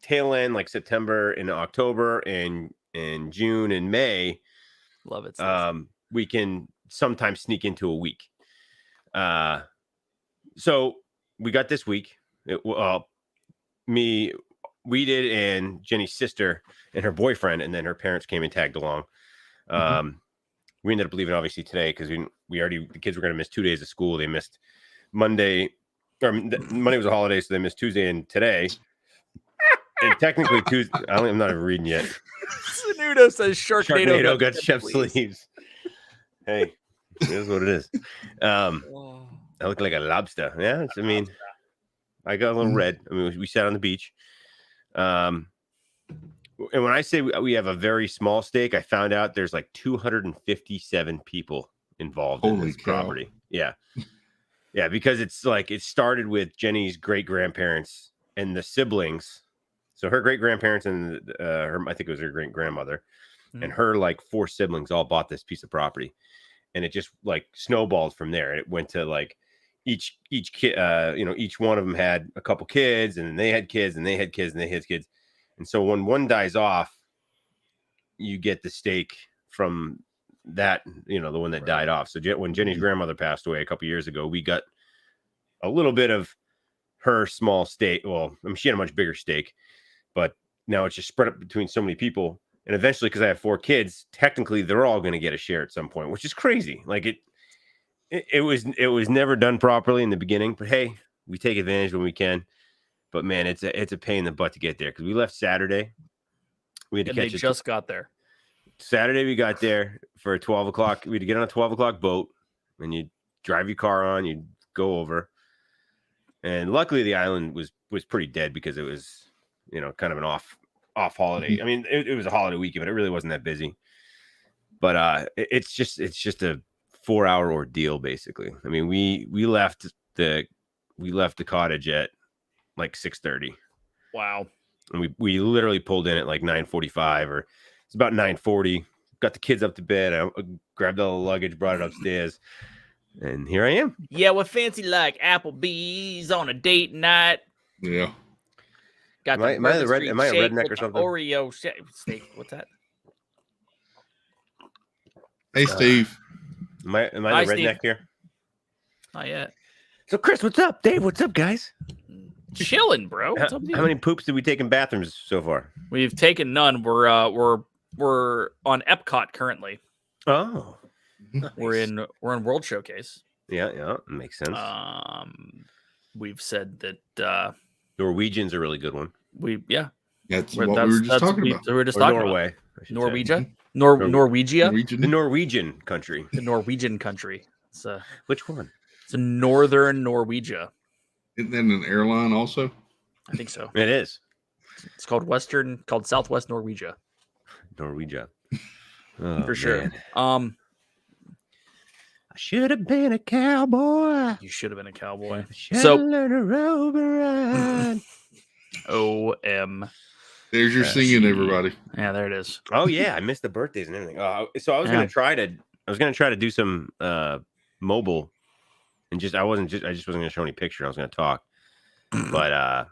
tail end, like September and October and June and May. Love it. We can sometimes sneak into a week. So we got this week. We did, and Jenny's sister and her boyfriend, and then her parents came and tagged along. We ended up leaving obviously today because the kids were going to miss 2 days of school. They missed Monday, or Monday was a holiday, so they missed Tuesday and today. And technically Tuesday, I'm not even reading yet. Sanudo says Sharknado got Shep sleeves. Hey, it is what it is. I look like a lobster. Yeah, I got a little red. We sat on the beach. And when I say we have a very small stake, I found out there's like 257 people involved in this property. Yeah. Yeah, because it's like it started with Jenny's great grandparents and the siblings. So her great grandparents and I think it was her great grandmother and her like 4 siblings all bought this piece of property, and it just like snowballed from there. It went to like each kid, each one of them had a couple kids, and then they had kids, and they had kids, and they had kids. And so when one dies off, you get the stake from that, the one that died off. So when Jenny's grandmother passed away a couple years ago, we got a little bit of her small stake. Well, she had a much bigger stake, but now it's just spread up between so many people. And eventually, because I have 4 kids, technically they're all going to get a share at some point, which is crazy. Like it was never done properly in the beginning, but hey, we take advantage when we can. But man, it's a pain in the butt to get there because we left Saturday. We had to catch it. Just got there. Saturday we got there for 12 o'clock. We had to get on a 12 o'clock boat, and you drive your car on, you go over. And luckily the island was pretty dead because it was, kind of an off holiday. It was a holiday weekend, but it really wasn't that busy. But it's just a 4-hour ordeal basically. We left the cottage at like 6:30. Wow. And we literally pulled in at like 9:45, or it's about 9:40. Got the kids up to bed. I grabbed all the luggage, brought it upstairs, and here I am. Yeah, what fancy like Applebee's on a date night. Yeah. Am I a redneck or something? Oreo steak. What's that? Hey, Steve. Am I the redneck Steve. here? Not yet. So Chris, what's up? Dave, what's up, guys? Chilling, bro. What's up, how many poops did we take in bathrooms so far? We've taken none. We're on Epcot currently. Oh, nice. We're in World Showcase. Yeah, makes sense. We've said that Norwegian's a really good one. That's what we were just talking about. We were just talking Norway, about Norwegia, Norwegia, the Norwegian country. The Norwegian country. It's which one? It's a northern Norwegia. Isn't that an airline also? I think so. It is. It's called Southwest Norwegia. Norwegia. For sure. I should have been a cowboy. You should have been a cowboy. So learn a rope ride. There's your singing, everybody. Yeah, there it is. Oh yeah, I missed the birthdays and everything. So I was gonna try to do some mobile, and I just wasn't gonna show any picture. I was gonna talk, but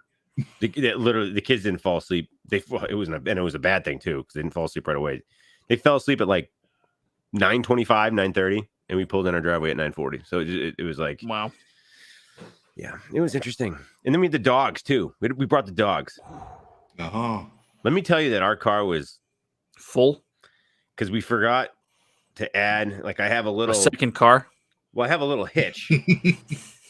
literally the kids didn't fall asleep. It was a bad thing too because they didn't fall asleep right away. They fell asleep at like 9:25, 9:30, and we pulled in our driveway at 9:40. So it was like, wow. Yeah, it was interesting. And then we had the dogs too. We brought the dogs. Uh-huh. Let me tell you that our car was full. because we forgot to add, like, I have a little second car. Well, I have a little hitch.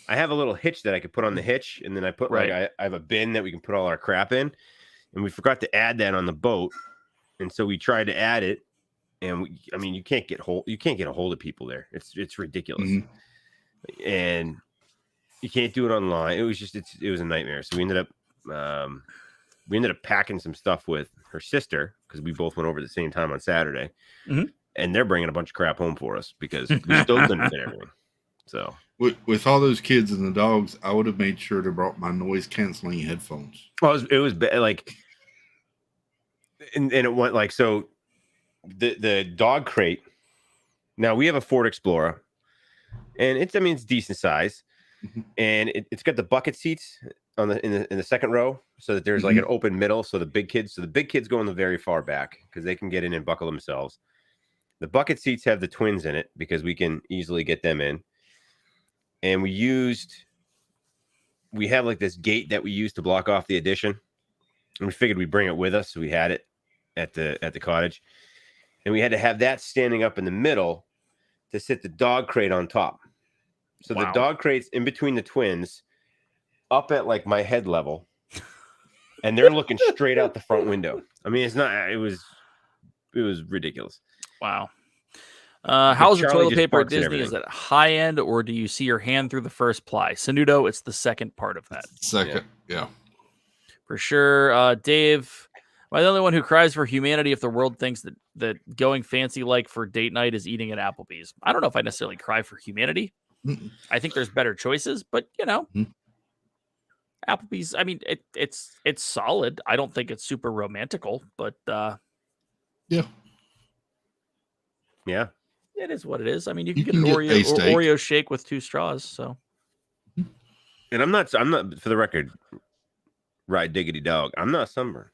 I have a little hitch that I could put on the hitch, and then I put like I have a bin that we can put all our crap in, and we forgot to add that on the boat, and so we tried to add it, and you can't get a hold of people there. It's ridiculous, and you can't do it online. It was a nightmare. So we ended up packing some stuff with her sister because we both went over at the same time on Saturday, and they're bringing a bunch of crap home for us because we still couldn't fit everything. So with all those kids and the dogs, I would have made sure to brought my noise canceling headphones. Well, it was like, and it went like, so the dog crate. Now we have a Ford Explorer, and it's decent size, and it's got the bucket seats in the second row, so that there's like an open middle, so the big kids go in the very far back because they can get in and buckle themselves. The bucket seats have the twins in it because we can easily get them in. And we have like this gate that we use to block off the addition. And we figured we'd bring it with us. So we had it at the cottage. And we had to have that standing up in the middle to sit the dog crate on top. So the dog crate's in between the twins, up at like my head level. And they're looking straight out the front window. I mean, it was ridiculous. Wow. How's the toilet paper at Disney? Is it high end, or do you see your hand through the first ply? Sanudo, it's the second part of that. Second, yeah. For sure. Dave, am I the only one who cries for humanity if the world thinks that going fancy like for date night is eating at Applebee's? I don't know if I necessarily cry for humanity. I think there's better choices, but Applebee's, I mean, it's solid. I don't think it's super romantical, but yeah. It is what it is. I mean, you can get an Oreo shake with 2 straws. So, and I'm not for the record, right diggity dog. I'm not sunburned.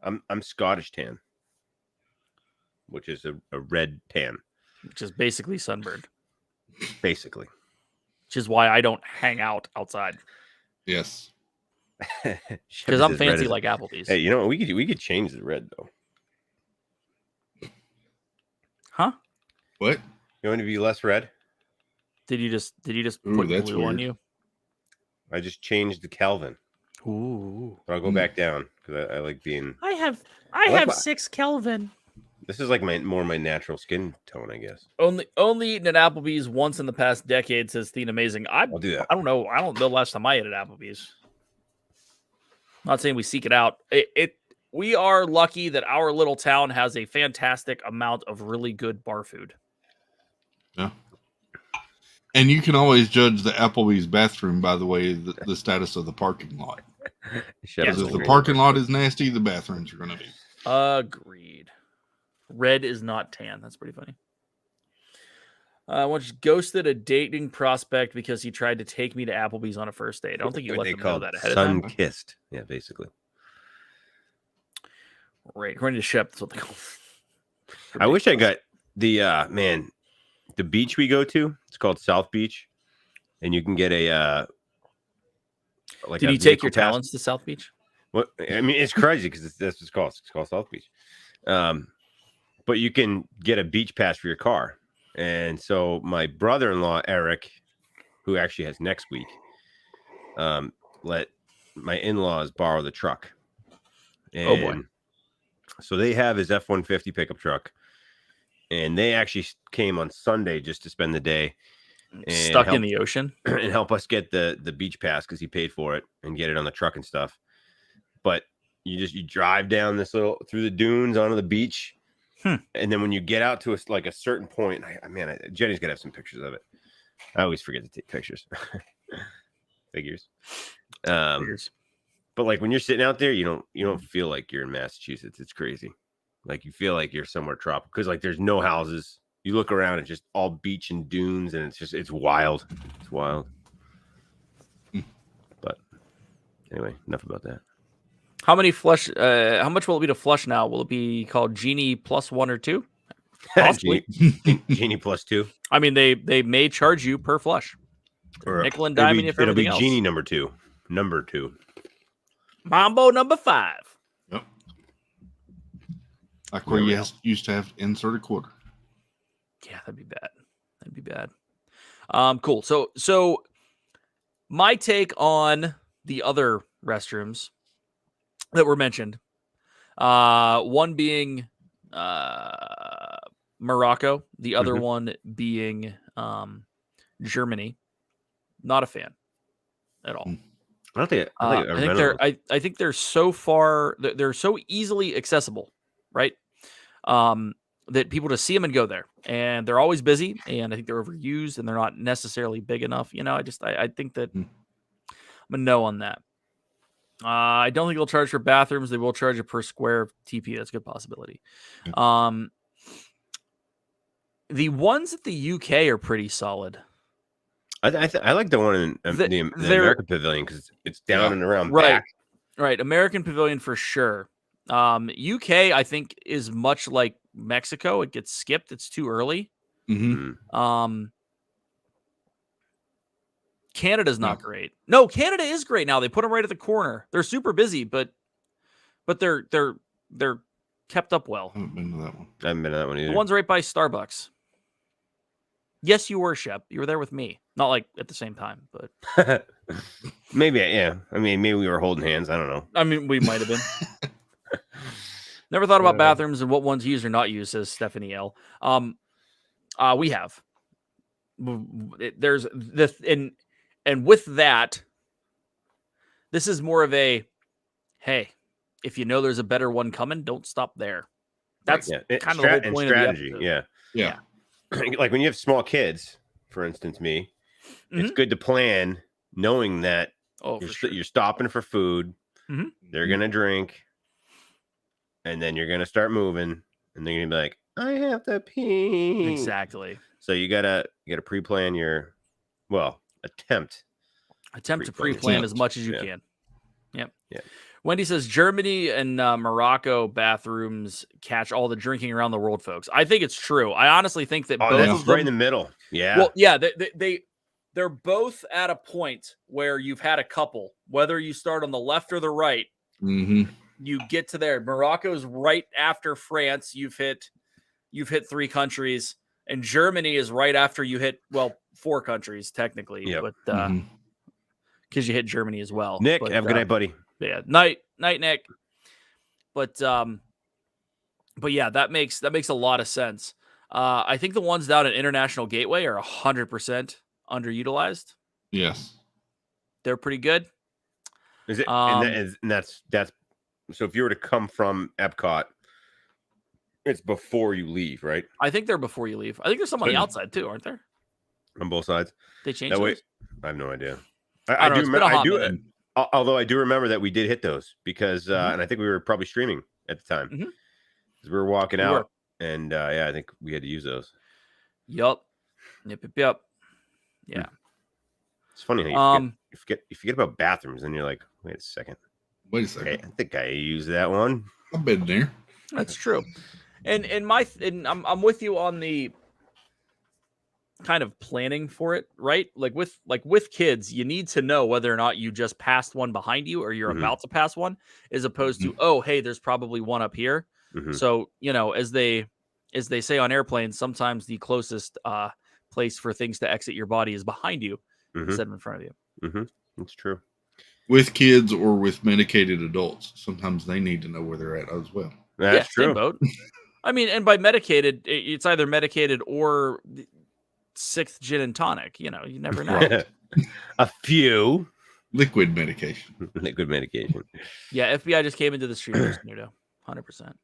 I'm Scottish tan, which is a red tan, which is basically sunburned. Basically, which is why I don't hang out outside. Yes, because I'm fancy like Applebee's. Hey, you know we could change the red though. Huh? What? You want to be less red? Did you just put blue on you? I just changed the Kelvin. Ooh. But I'll go back down because I like being. I have 6 Kelvin. This is like more my natural skin tone, I guess. Only eaten at Applebee's once in the past decade, says Theen Amazing. I'll do that. I don't know the last time I ate at Applebee's. I'm not saying we seek it out. We are lucky that our little town has a fantastic amount of really good bar food. Yeah. And you can always judge the Applebee's bathroom by the way the status of the parking lot. Because if the parking lot is nasty, the bathrooms are going to be. Agreed. Red is not tan. That's pretty funny. Once ghosted a dating prospect because he tried to take me to Applebee's on a first date. I don't think you let them know that ahead of time. Sun-kissed. Yeah, basically. Right. According to Shep, that's what they call it. I wish I got the the beach we go to. It's called South Beach. And you can get a Did you take your talents to South Beach? Well, I mean, it's crazy because that's what it's called. It's called South Beach. But you can get a beach pass for your car. And so my brother-in-law, Eric, who actually has next week, let my in-laws borrow the truck. And oh, boy. So they have his F-150 pickup truck. And they actually came on Sunday just to spend the day. And stuck in the ocean? And help us get the beach pass because he paid for it and get it on the truck and stuff. But you drive down through the dunes onto the beach. And then when you get out to a certain point, Jenny's got to have some pictures of it. I always forget to take pictures. Figures. But like when you're sitting out there, you don't feel like you're in Massachusetts. It's crazy. Like you feel like you're somewhere tropical because like there's no houses. You look around, it's just all beach and dunes, and it's wild. It's wild. But anyway, enough about that. How many flush? How much will it be to flush now? Will it be called Genie plus 1 or 2? Possibly. Genie plus 2. I mean, they may charge you per flush. Or nickel and diamond. It'll be Genie number 2. Number 2. Mambo number 5. Yep. Like where you used to have to insert a quarter. Yeah, that'd be bad. That'd be bad. Cool. So my take on the other restrooms that were mentioned, one being Morocco, the other one being Germany. Not a fan at all. I think they're so far, they're so easily accessible, right? That people just see them and go there, and they're always busy, and I think they're overused, and they're not necessarily big enough. I think that I'm a no on that. I don't think they'll charge for bathrooms. They will charge you per square TP. That's a good possibility. The ones at the UK are pretty solid. I like the one in the American Pavilion because it's down and around back. Right. American Pavilion for sure. UK, I think, is much like Mexico. It gets skipped. It's too early. Canada's not great. No, Canada is great now. They put them right at the corner. They're super busy, but they're kept up well. I haven't been to that one. I haven't been to that one either. The one's right by Starbucks. Yes, you were, Shep. You were there with me. Not like at the same time, but maybe, yeah. I mean, maybe we were holding hands. I don't know. I mean, we might have been. Never thought about bathrooms and what ones used or not used, says Stephanie L. We have. There's this, and with that, this is more of a, hey, if you know there's a better one coming, don't stop there. That's kind of the whole point strategy. Of the episode. Yeah. Like when you have small kids, for instance, me, it's good to plan knowing that you're stopping for food, they're going to drink, and then you're going to start moving, and they're going to be like, I have to pee. Exactly. So you gotta pre-plan your, attempt to pre-plan as much as you can. Yep. Yeah. Wendy says Germany and Morocco bathrooms catch all the drinking around the world, folks. I think it's true. I honestly think that both of them, right in the middle. Yeah. Well, yeah, they're both at a point where you've had a couple, whether you start on the left or the right. You get to there. Morocco's right after France. You've hit 3 countries, and Germany is right after you hit 4 countries technically, but because you hit Germany as well. Nick, have a good night, buddy. Yeah, night, Nick. But yeah, that makes a lot of sense. I think the ones down at International Gateway are 100% underutilized. Yes, they're pretty good. Is it? And that's so. If you were to come from Epcot, it's before you leave, right? I think they're before you leave. I think there's some on the outside too, aren't there? On both sides. They changed. I have no idea. I do remember. Although I do remember that we did hit those because, and I think we were probably streaming at the time because we were walking out, and I think we had to use those. Yep. Yeah. It's funny how you forget about bathrooms, and you're like, wait a second. Okay, I think I used that one. I've been there. That's true. And I'm with you on the kind of planning for it, right? Like with kids, you need to know whether or not you just passed one behind you or you're about to pass one, as opposed to, oh, hey, there's probably one up here. So, as they say on airplanes, sometimes the closest place for things to exit your body is behind you instead of in front of you. It's true. With kids or with medicated adults, sometimes they need to know where they're at as well. That's true. Same boat. I mean, and by medicated, it's either medicated or 6th gin and tonic. You never know. A few liquid medication. Yeah, FBI just came into the stream. 100%.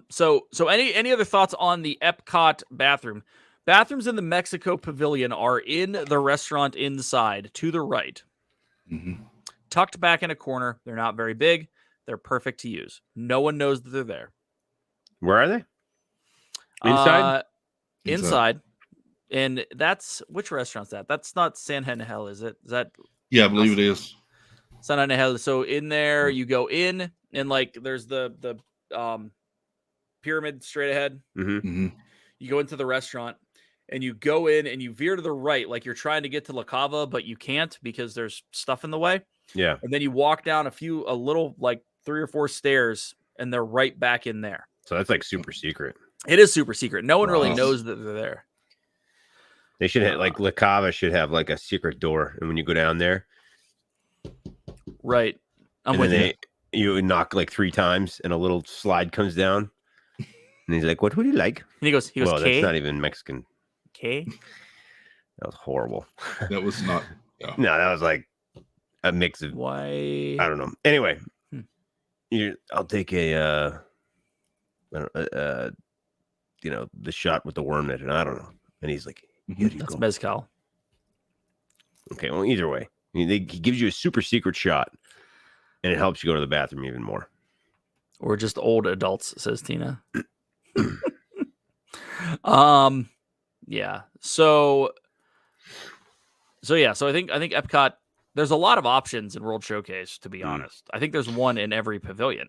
So any other thoughts on the Epcot bathroom? Bathrooms in the Mexico Pavilion are in the restaurant inside to the right, tucked back in a corner. They're not very big. They're perfect to use. No one knows that they're there. Where are they? Inside? Inside. And that's, which restaurant's that? That's not San Angel, is it? Is that? Yeah, I believe it is. San Angel. So in there, you go in, and there's the pyramid straight ahead. You go into the restaurant, and you go in, and you veer to the right, like you're trying to get to La Cava, but you can't because there's stuff in the way. Yeah. And then you walk down a little 3 or 4 stairs, and they're right back in there. So that's like super secret. It is super secret. No one really Wow. knows that they're there. They should have like La Cava should have like a secret door, and when you go down there, Right. I'm and with then you knock like 3 times, and a little slide comes down, and he's like, "What would you like?" And he goes, Well, K? that's not even Mexican. K? That was horrible. That was not. Yeah. No, that was like a mix of Why? I don't know. Anyway, Hmm. I'll take a the shot with the worm in it. I don't know. And he's like, "Here you That's go." mezcal. Okay, well, either way, he gives you a super secret shot, and it helps you go to the bathroom even more. We're just old adults, says Tina. Yeah. So I think Epcot, there's a lot of options in World Showcase, to be honest. I think there's one in every pavilion,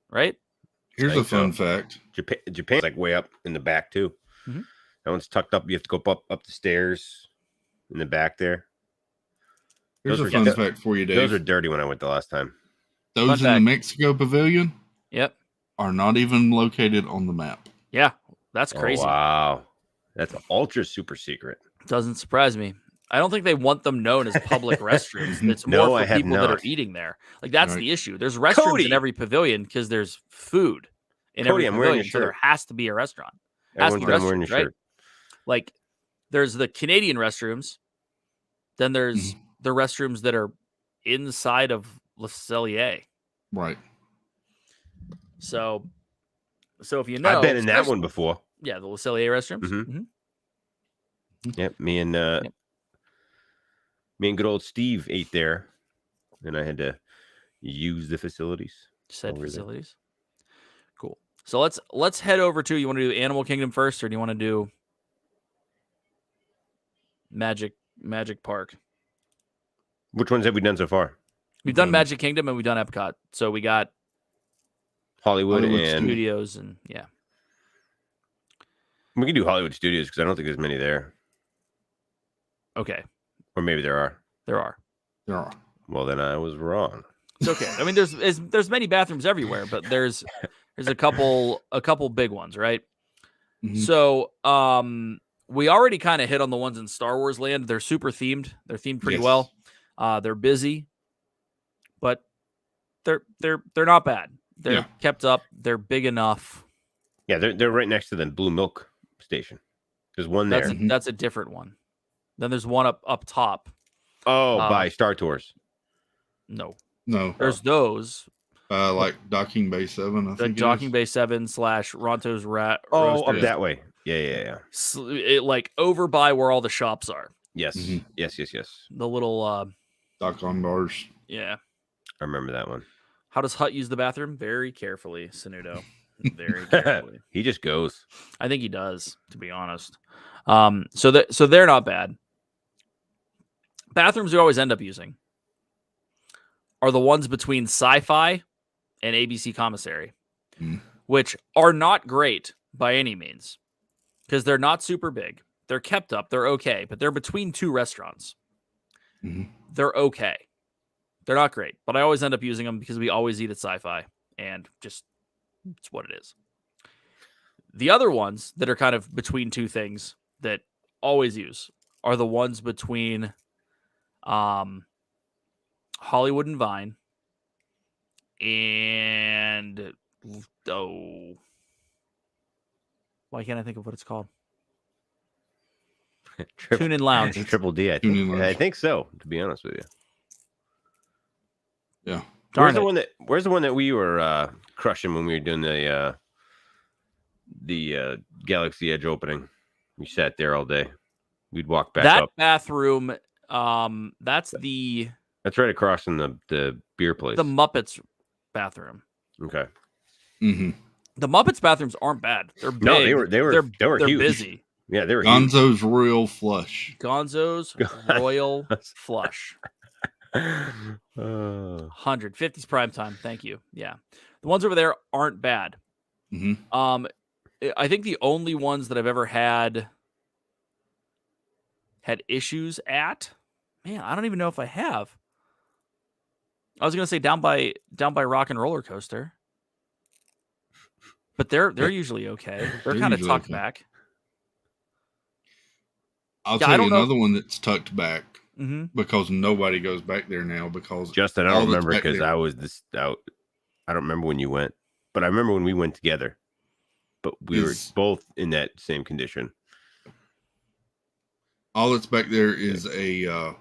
right? Here's a fun fact. Japan's like way up in the back too. Mhm. That one's tucked up. You have to go up the stairs in the back there. Here's Those a were fun fact for you, Dave. Those are dirty when I went the last time. Those in the Mexico pavilion are not even located on the map. Yeah, that's crazy. Oh, wow. That's ultra super secret. Doesn't surprise me. I don't think they want them known as public restrooms. It's more No, for I have people that are not. eating there. Like, that's Right. the issue. There's restrooms in every pavilion because there's food in every I'm wearing pavilion, your so there shirt. has to be a restaurant. Has to be Everyone's wearing your restrooms, right? shirt. Like, there's the Canadian restrooms. Then there's the restrooms that are inside of Le Cellier. Right. So if you know, I've been in that one before. Yeah, the Le Cellier restrooms. Mhm. Yep, me and good old Steve ate there, and I had to use the facilities. Said facilities. Cool. So let's head over to. You want to do Animal Kingdom first, or do you want to do Magic Park? Which ones have we done so far? We've done Magic Kingdom and we've done Epcot. So we got Hollywood and Studios, and yeah. We can do Hollywood Studios because I don't think there's many there. Okay. Or maybe there are. There are. Well, then I was wrong. It's okay. I mean, there's many bathrooms everywhere, but there's a couple big ones, right? Mm-hmm. So we already kind of hit on the ones in Star Wars Land. They're super themed. They're themed pretty well. They're busy, but they're not bad. They're kept up. They're big enough. Yeah, they're right next to the Blue Milk Station. There's one there. That's a different one. Then there's one up top. Oh, by Star Tours. No. There's those. Like Docking Bay 7, I think. Docking Bay 7 / Ronto's Rat. Oh, up that way. Yeah. Like over by where all the shops are. Yes. Mm-hmm. Yes. The little Dock on bars. Yeah. I remember that one. How does Hut use the bathroom? Very carefully, Sanudo. Very carefully. He just goes. I think he does, to be honest. So they're not bad. Bathrooms we always end up using are the ones between Sci-Fi and ABC Commissary, which are not great by any means because they're not super big. They're kept up. They're okay, but they're between two restaurants. They're okay. They're not great, but I always end up using them because we always eat at Sci-Fi, and just it's what it is. The other ones that are kind of between two things that always use are the ones between Hollywood and Vine and why can't I think of what it's called? Tune In Lounge. Triple D, I think. I think so, to be honest with you. Yeah. Where's the one that we were crushing when we were doing the Galaxy Edge opening? We sat there all day. We'd walk back up. That bathroom, that's right across from the beer place. The Muppets bathroom. Okay. Mm-hmm. The Muppets bathrooms aren't bad. They're big. No, they were they're huge. busy. Yeah, they were Gonzo's Royal Flush. Gonzo's Royal Flush. 150's prime time. Thank you. Yeah. The ones over there aren't bad. Mm-hmm. I think the only ones that I've ever had issues at, man, I don't even know if I have. I was going to say down by Rock and Roller Coaster. But they're usually okay. They're kind of usually tucked okay. back. I'll Yeah, I tell don't you know. another one that's tucked back Mm-hmm. because nobody goes back there now. Because Justin, I all don't that's remember back because there- I was this out. I don't remember when you went, but I remember when we went together. But we were both in that same condition. all that's back there is a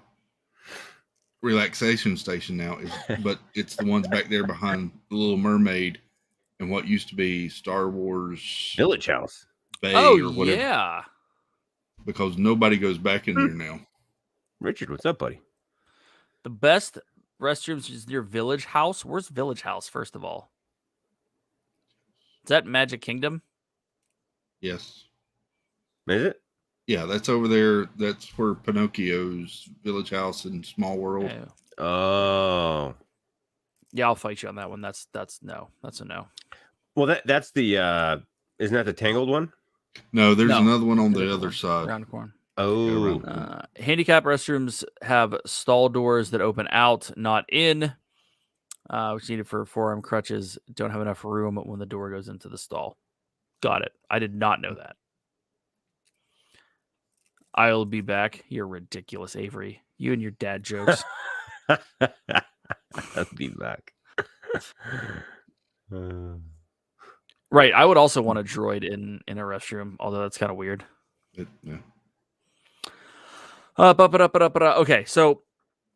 relaxation station now. But it's the ones back there behind the Little Mermaid and what used to be Star Wars Village House. Bay Oh or whatever. yeah. Because nobody goes back in there now. Richard, what's up, buddy? The best restrooms is near Village House. Where's Village House, first of all? Is that Magic Kingdom? Yes. Is it? Yeah, that's over there. That's where Pinocchio's Village House and Small World. Yeah. Oh. Yeah, I'll fight you on that one. That's no. That's a no. Well, that's the isn't that the Tangled one? No, there's No. another one on Different the other one. side. Around the corner. Oh. Handicap restrooms have stall doors that open out, not in, which needed for forearm crutches. Don't have enough room when the door goes into the stall. Got it. I did not know that. I'll be back. You're ridiculous, Avery. You and your dad jokes. I'll be back. Right. I would also want a droid in a restroom, although that's kind of weird. Yeah. Okay, so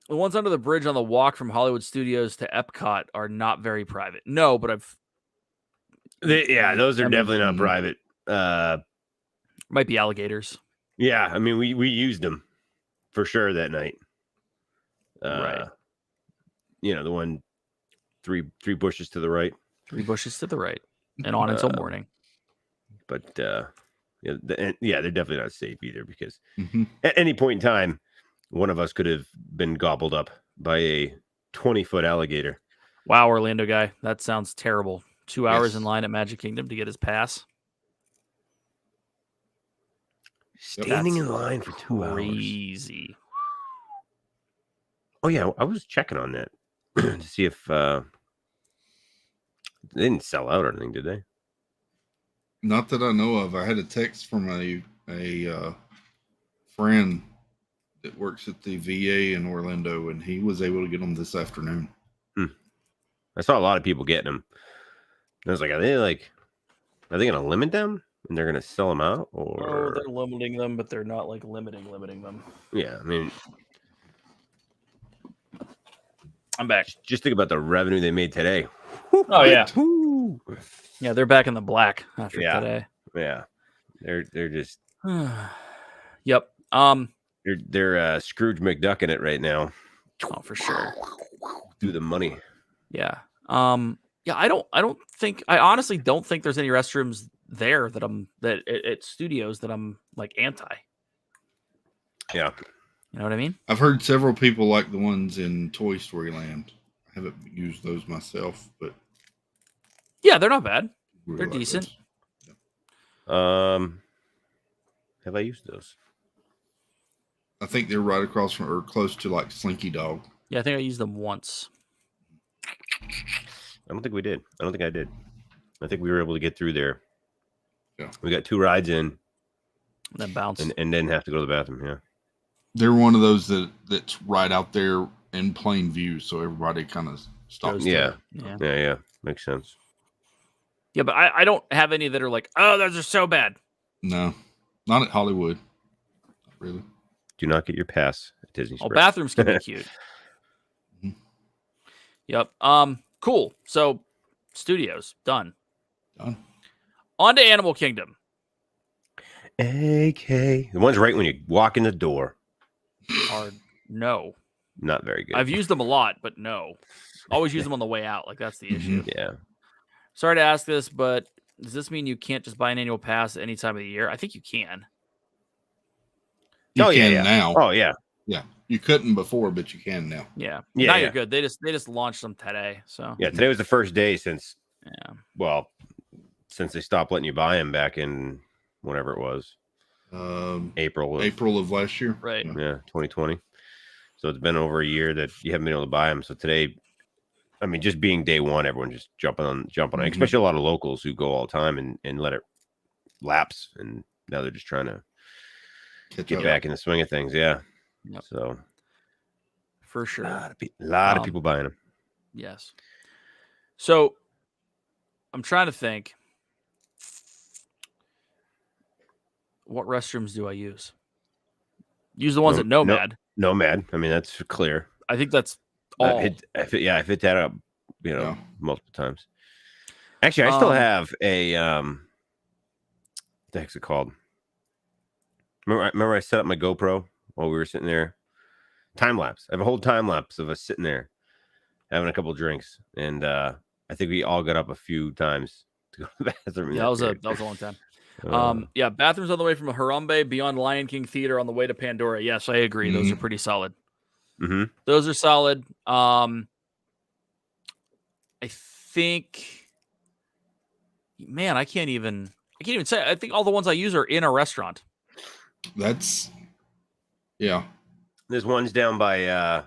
the ones under the bridge on the walk from Hollywood Studios to Epcot are not very private. No, but those are definitely not private. Might be alligators. Yeah, I mean we used them for sure that night. Right. You know, the one three bushes to the right. 3 bushes to the right. And on until morning. But they're definitely not safe either because Mm-hmm. at any point in time, one of us could have been gobbled up by a 20-foot alligator. Wow, Orlando guy. That sounds terrible. 2 hours Yes. in line at Magic Kingdom to get his pass. Standing in line for 2 hours. Crazy. Oh yeah, I was checking on that to see if they didn't sell out or anything, did they? Not that I know of. I had a text from a friend that works at the VA in Orlando, and he was able to get them this afternoon. I saw a lot of people getting them. I was like, are they going to limit them and they're going to sell them out? Or they're limiting them, but they're not like limiting them. yeah, I mean, I'm back. just think about the revenue they made today. Oh yeah. Woo. Yeah, they're back in the black after today. Yeah, they're just Yep. they're Scrooge McDuck in it right now. Oh, for sure. Do the money. Yeah. Yeah, I honestly don't think there's any restrooms there at studios that I'm like anti. Yeah. You know what I mean? I've heard several people like the ones in Toy Story Land. I haven't used those myself, but Yeah, they're not bad. really They're like decent. those. Have I used those? I think they're right across from or close to like Slinky Dog. Yeah, I think I used them once. I don't think we did. I don't think I did. I think we were able to get through there. Yeah. We got 2 rides in And then bounce. and didn't have to go to the bathroom. Yeah. They're one of those that's right out there in plain view, so everybody kind of stops. Yeah. Yeah. Yeah. Makes sense. Yeah, but I don't have any that are like, oh, those are so bad. No, not at Hollywood. Not really. Do not get your pass at Disney Oh, Springs. bathrooms can be cute. Mhm. Yep. Cool. So studios done. Done. On to Animal Kingdom. AK. The one's right when you walk in the door. Or no. Not very good. I've used them a lot, but no. Always use them on the way out. Like that's the issue. Yeah. Sorry to ask this, but does this mean you can't just buy an annual pass at any time of the year? I think you can. You Oh, yeah, can yeah. now. Oh yeah. Yeah, you couldn't before, but you can now. Yeah. Yeah, Now yeah. you're good. They just launched them today. So Yeah. Today was the first day since yeah. they stopped letting you buy them back in whenever it was. April of last year. Right. Yeah, 2020. So it's been over a year that you haven't been able to buy them. So today I mean, just being day one, everyone just jumping on it, especially a lot of locals who go all the time and let it lapse, and now they're just trying to get back in the swing of things. Yeah. Yep. So for sure, a lot of people buying them. Yes. So I'm trying to think, what restrooms do I use? Use the ones at Nomad. Nomad. I mean, that's clear. I think that's all. I've hit that up, multiple times. Actually, I still have a what the heck's it called? Remember I set up my GoPro while we were sitting there? Time lapse. I have a whole time lapse of us sitting there having a couple drinks, and I think we all got up a few times to go to the bathroom. Yeah, that was a long time. Bathrooms on the way from Harambe beyond Lion King Theater on the way to Pandora. Yes, I agree. Those are pretty solid. Mm-hmm. Those are solid. I think, man, I can't even say. I think all the ones I use are in a restaurant. There's ones down by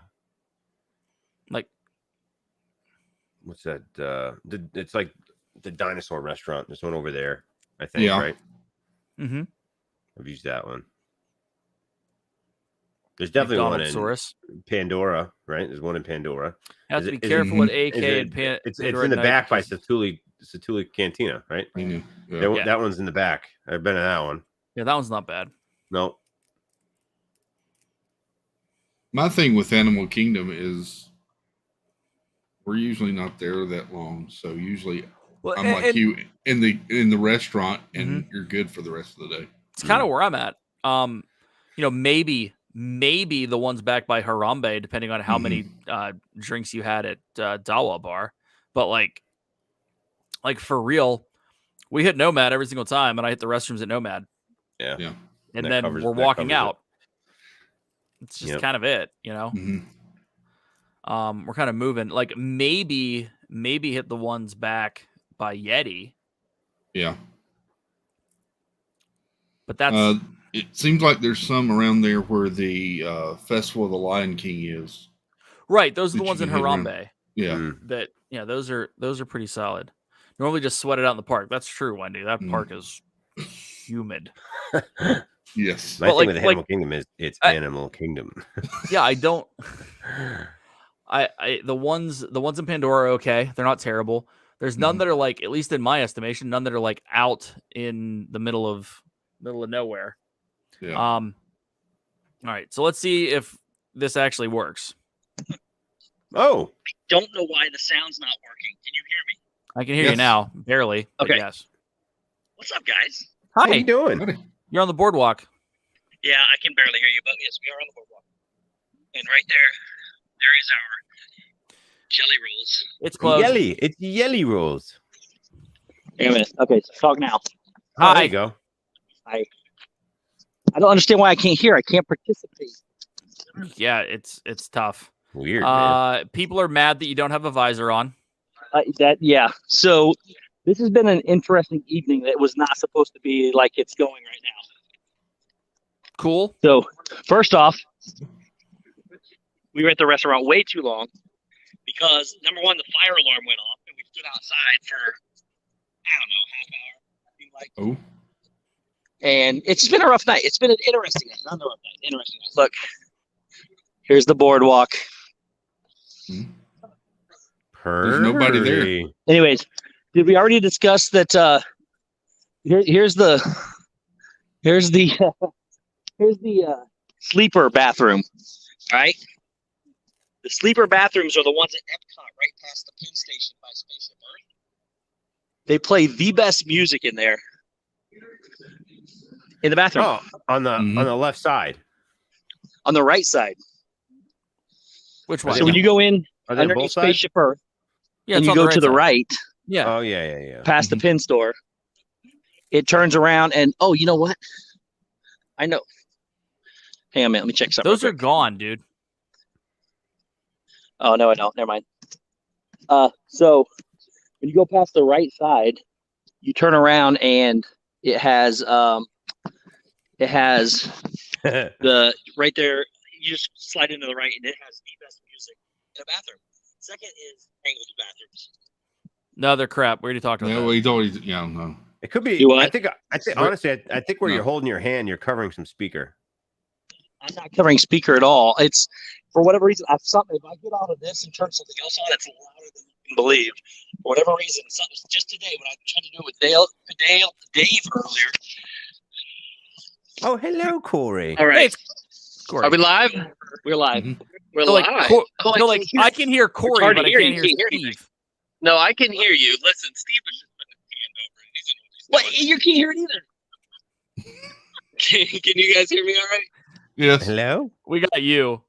like, what's that? It's like the dinosaur restaurant. There's one over there, I think, right? Mm-hmm. I've used that one. There's definitely one in Pandora, right? There's one in Pandora. Have to be careful at AK and Pandora. It's in the back by Satuli Cantina, right? Yeah. That one's in the back. I've been to that one. Yeah, that one's not bad. No. My thing with Animal Kingdom is we're usually not there that long, so usually I'm like you in the restaurant, and you're good for the rest of the day. It's kind of where I'm at. Maybe the ones back by Harambe, depending on how many drinks you had at Dawa Bar, but like for real, we hit Nomad every single time, and I hit the restrooms at Nomad. Yeah. And then we're walking out. It's just kind of it, We're kind of moving. Like maybe hit the ones back by Yeti. Yeah. But that's it seems like there's some around there where the Festival of the Lion King is. Right, those are the ones in Harambe. Yeah. Those are pretty solid. Normally just sweat it out in the park. That's true, Wendy. That park is humid. Yes. My thing with Animal Kingdom is it's Animal Kingdom. Yeah, I don't. The ones in Pandora are okay. They're not terrible. There's none that are like, at least in my estimation, none that are like out in the middle of nowhere. Yeah. All right. So let's see if this actually works. Oh. I don't know why the sound's not working. Can you hear me? I can hear you now, barely. Okay. Yes. What's up, guys? Hi. What are you doing? You're on the boardwalk. Yeah, I can barely hear you, but yes, we are on the boardwalk. And right there is our jelly rolls. It's closed. It's jelly rolls. Wait a minute. Okay, so talk now. Hi. There you go. Hi. I don't understand why I can't hear. I can't participate. Yeah, it's tough. Weird. Man. People are mad that you don't have a visor on. So this has been an interesting evening that was not supposed to be like it's going right now. Cool. So first off, we were at the restaurant way too long because number one, the fire alarm went off and we stood outside for half hour. And it's been a rough night. It's been an interesting night. Not a rough night. Interesting night. Look, here's the boardwalk. There's nobody there. Anyways, did we already discuss that? Here's the sleeper bathroom. All right. The sleeper bathrooms are the ones at Epcot, right past the Penn Station by Spaceship Earth. They play the best music in there. In the bathroom. Oh, on the left side. On the right side. Which one? So when you go in underneath Spaceship Earth, and you go to the right. Yeah. Oh, yeah. Past the pin store. It turns around and, oh, you know what? I know. Hang on a minute. Let me check something. Those are gone, dude. Oh, no, I don't. Never mind. So when you go past the right side, you turn around and it has the right there. You just slide into the right and it has the best music in a bathroom. Second is bathrooms. No, they're crap. We already talked about Yeah, that. well, he's always, yeah, no. It could be. You what? I think honestly, I think where No. you're holding your hand, you're covering some speaker. I'm not covering speaker at all. It's for whatever reason. If I get out of this and turn something else on, it's louder than you can believe. For whatever reason, something just today when I tried to do it with Dave earlier. Oh, hello, Corey. All right, Corey. are we live? We're live. Mhm. We're So, like, live. I can hear Corey, hard to but I hear. can't You hear can't hear anything. Steve. No, I can hear you. Listen, Steve was just putting his hand over it. What? You can't hear it either. Can you guys hear me all right? Yes. Hello. We got you.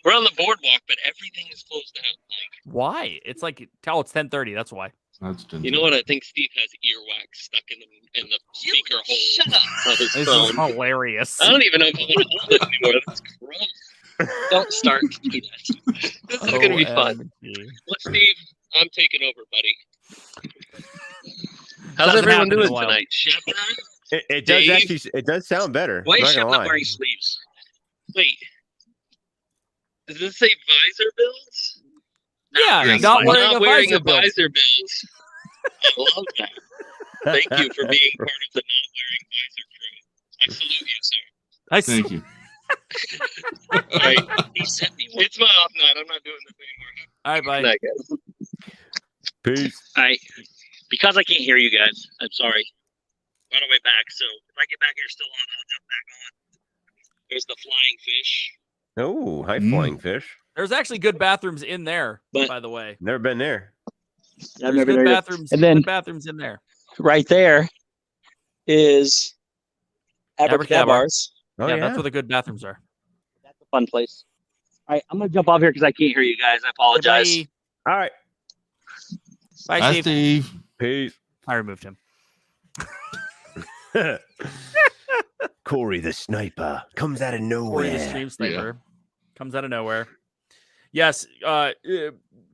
We're on the boardwalk, but everything is closed down. Like, Why? It's like it's 10:30. That's why. That's you know what? I think Steve has earwax stuck in the speaker hole of his This phone. is hilarious. I don't even know if I want to hold it anymore. That's gross. Don't start to do that. This is going to be fun. Well, Steve, I'm taking over, buddy. How's Doesn't everyone happen in a doing while. tonight? Shep, It does Dave? actually. It does sound better. why I'm is not Shep gonna not lie. wearing sleeves? Wait. Does this say visor builds? Yeah, Yes. not wearing Not a wearing visor a build. visor builds. I love that. Thank you for being part of the not wearing visor crew. I salute you, sir. I Thank you. Right. He sent me one. It's my off night. I'm not doing this anymore. All right, bye. Good night, guys. Peace. Because I can't hear you guys, I'm sorry. On the way back, so if I get back here still on, I'll jump back on. There's the flying fish. Oh, hi, Mm. flying fish. There's actually good bathrooms in there, But- by the way. Never been there. I've There's never good been there. bathrooms. And then- good bathrooms in there. Right there is Abracadabra. Abracadabras. Oh yeah, yeah. that's where the good bathrooms are. That's a fun place. All right, I'm gonna jump off here because I can't hear you guys. I apologize. Bye. All right. Bye, Hi, Steve. Steve. Peace. I removed him. Corey the sniper comes out of Corey, the nowhere. stream sniper, comes out of nowhere. Yes,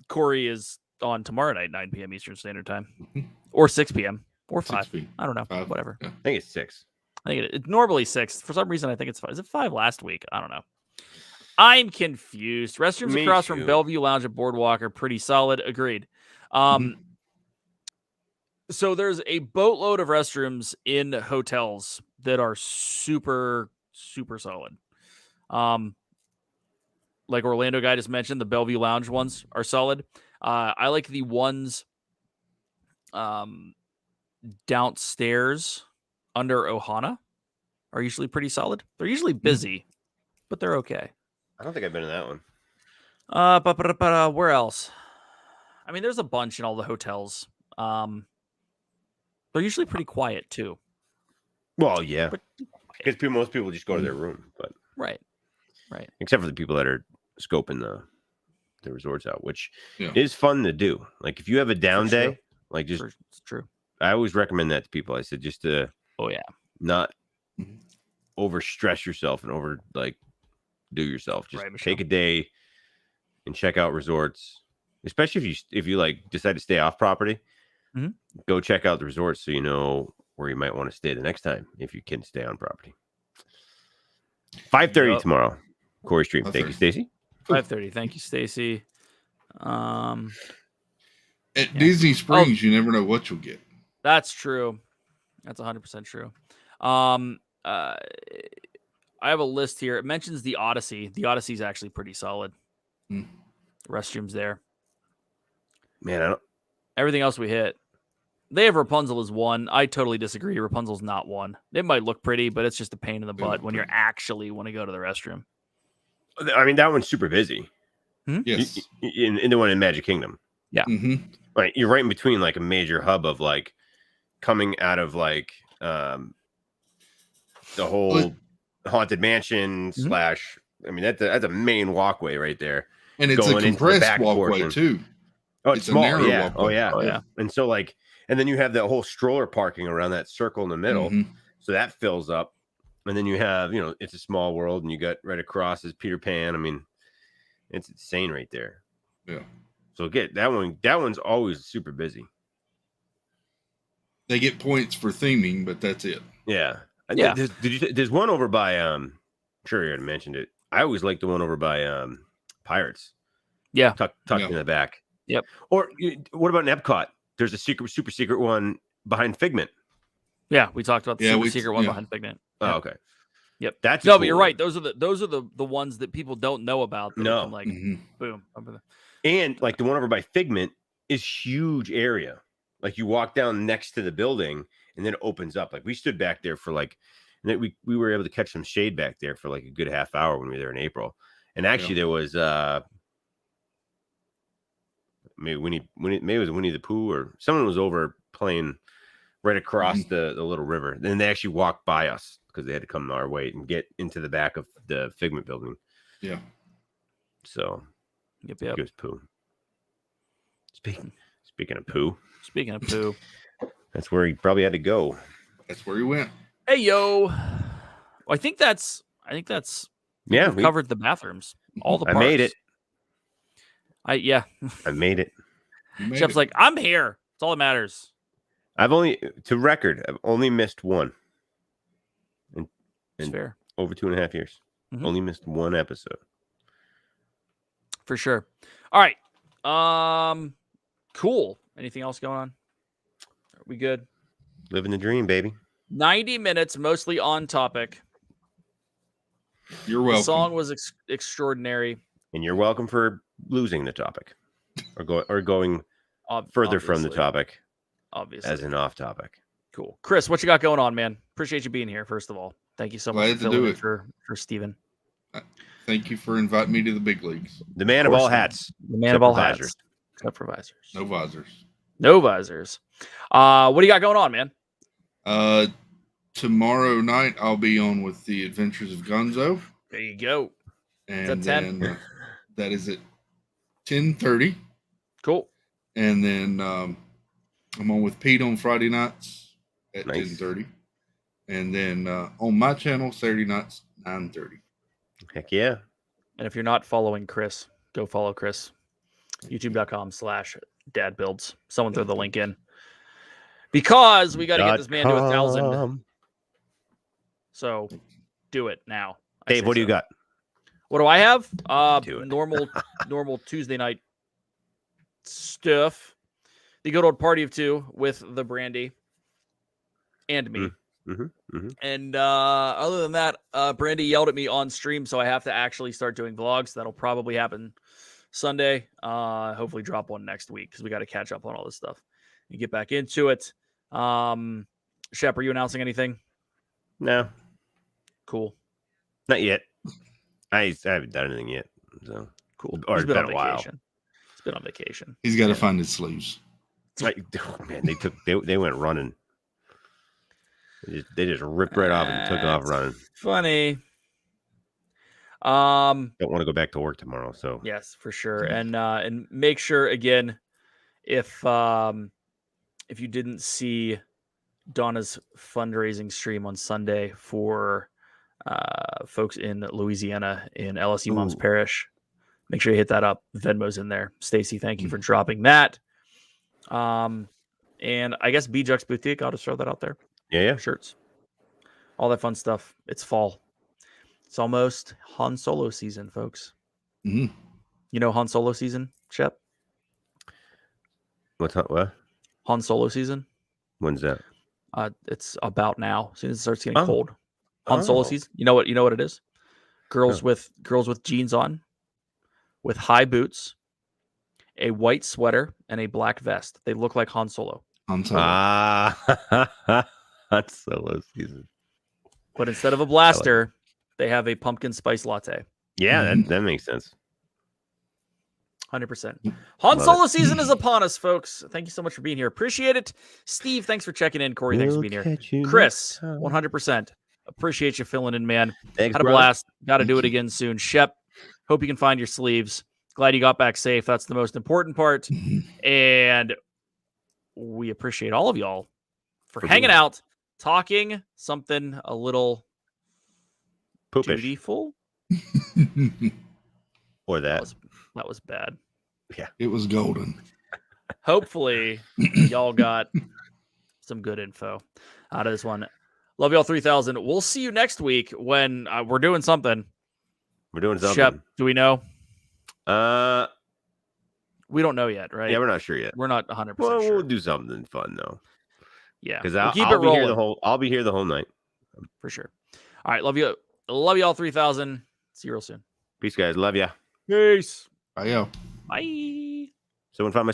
Corey is on tomorrow night, 9 p.m. Eastern Standard Time, Mhm. or 6 p.m. or 6 5. feet. I don't know. 5. Whatever. Yeah. I think it's 6. I think it's normally 6. For some reason, I think it's 5. Is it 5 last week? I don't know. I'm confused. Restrooms Me across too. from Bellevue Lounge at Boardwalk are pretty solid. Agreed. So there's a boatload of restrooms in hotels that are super, super solid. Like Orlando guy just mentioned, the Bellevue Lounge ones are solid. I like the ones downstairs under Ohana are usually pretty solid. They're usually busy, but they're okay. I don't think I've been in that one. But where else? I mean, there's a bunch in all the hotels. They're usually pretty quiet too. Well, yeah, But- because most people just go to their room, but Right. except for the people that are scoping the resorts out, which Yeah. is fun to do. Like if you have a down sure. day, like just It's true. I always recommend that to people. I said just to Oh yeah. not Mhm. over stress yourself and over like do yourself. Just Right, Michelle. take a day and check out resorts, especially if you like decide to stay off property. Mhm. Go check out the resorts so you know where you might want to stay the next time if you can stay on property. 5:30 Yup. tomorrow. Corey Stream. Thank you, 5:30. Stacy. 5:30. Thank you, Stacy. At Yeah. Disney Springs, you never know what you'll get. That's true. That's 100% true. I have a list here. It mentions the Odyssey. The Odyssey is actually pretty solid. Hmm. Restrooms there. Man, I don't. Everything else we hit. They have Rapunzel as 1. I totally disagree. Rapunzel's not 1. It might look pretty, but it's just a pain in the They butt look when you pretty. actually want to go to the restroom. I mean, that one's super busy. Yes. In the one in Magic Kingdom. Hmm. Right, you're right in between like a major hub of like coming out of like the whole haunted mansion slash. I mean, that's a main walkway right there. And it's a Going into the compressed back walkway, portion. too. Oh, it's It's a small. narrow Yeah. walkway. Oh yeah. Oh, yeah. And so like, and then you have that whole stroller parking around that circle in the middle. Mhm. So that fills up. And then you have, it's a small world, and you got right across is Peter Pan. I mean, it's insane right there. Yeah. So get that one. That one's always super busy. They get points for theming, but that's it. Yeah. Yeah. There's one over by I'm sure you already mentioned it. I always like the one over by Pirates. Yeah. Tucked Yeah. in the back. Yep. Or what about in Epcot? There's a super secret one behind Figment. Yeah, we talked about the Yeah, super secret one behind Figment. Oh, Yep. okay. Yep. That's no, cool but you're one. right. Those are the ones that people don't know about. That No. Can, like, boom. And like the one over by Figment is huge area. Like you walk down next to the building and then it opens up. Like we stood back there for like, and then we were able to catch some shade back there for like a good half hour when we were there in April. And actually there was maybe it was Winnie the Pooh or someone was over playing right across the little river. Then they actually walked by us because they had to come our way and get into the back of the Figment building. Yeah. So Yep. goes Pooh. Speaking of Pooh. Speaking of Pooh. That's where he probably had to go. That's where he went. Hey, yo. I think that's Yeah, we've covered the bathrooms. All the parts. I made it. I made it. Shep's like, I'm here. That's all that matters. I've only missed one. It's fair. Over 2.5 years. Mm-hmm. Only missed one episode. For sure. All right. Cool. Anything else going on? Are we good? Living the dream, baby. 90 minutes, mostly on topic. You're welcome. The song was extraordinary. And you're welcome for losing the topic. Or going further from the topic. Obviously. As an off topic. Cool. Chris, what you got going on, man? Appreciate you being here, first of all. Thank you so much for filling in for Steven. Thank you for inviting me to the big leagues. The man of all hats. The man of all hats. Except for visors. No visors. No visors. What do you got going on, man? Tomorrow night I'll be on with the Adventures of Gonzo. There you go. And then that is at 10:30. Cool. And then I'm on with Pete on Friday nights at 10:30. And then on my channel Saturday nights 9:30. Heck yeah. And if you're not following Chris, go follow Chris. YouTube.com/dadbuilds. Someone throw the link in. Because we got to get this man to 1,000. So do it now. Dave, what do you got? What do I have? Normal Tuesday night stuff. The good old party of two with the Brandy and me. And other than that, Brandy yelled at me on stream, so I have to actually start doing vlogs. That'll probably happen Sunday. Hopefully drop one next week because we got to catch up on all this stuff and get back into it. Shep, are you announcing anything? No. Cool. Not yet. I haven't done anything yet. So cool. Or it's been a while. He's been on vacation. He's got to find his sleeves. Oh, man, they went running. They just ripped right off and took off running. Funny. Don't want to go back to work tomorrow, so yes, for sure. And make sure again, if you didn't see Donna's fundraising stream on Sunday for folks in Louisiana in LSU Moms Parish, make sure you hit that up. Venmo's in there. Stacy, thank you for dropping that. And I guess B-Juck's Boutique, I'll just throw that out there. Yeah. Shirts. All that fun stuff. It's fall. It's almost Han Solo season, folks. Mm-hmm. You know Han Solo season, Shep? What? Han Solo season? When's that? It's about now. As soon as it starts getting cold. Han Solo season. You know what it is? Girls with jeans on, with high boots, a white sweater, and a black vest. They look like Han Solo. Han Solo. Han Solo season. But instead of a blaster, they have a pumpkin spice latte. Yeah, that makes sense. 100%. Han Solo season is upon us, folks. Thank you so much for being here. Appreciate it. Steve, thanks for checking in. Corey, thanks for being here. Chris, 100%. Appreciate you filling in, man. Thanks, had a blast. Got to do it again soon. Shep, hope you can find your sleeves. Glad you got back safe. That's the most important part. And we appreciate all of y'all for hanging out, talking something a little poopish. Dutiful. Or that. That was bad. Yeah. It was golden. Hopefully, y'all got some good info out of this one. Love y'all 3,000. We'll see you next week when we're doing something. We're doing something. Shep, do we know? We don't know yet, right? Yeah, we're not sure yet. We're not 100% Well, sure. we'll do something fun though. Yeah, because we'll keep I'll it be rolling here the whole. I'll be here the whole night for sure. All right, love you all 3,000. See you real soon. Peace, guys. Love ya. Peace. Bye, yo. Bye. Someone find my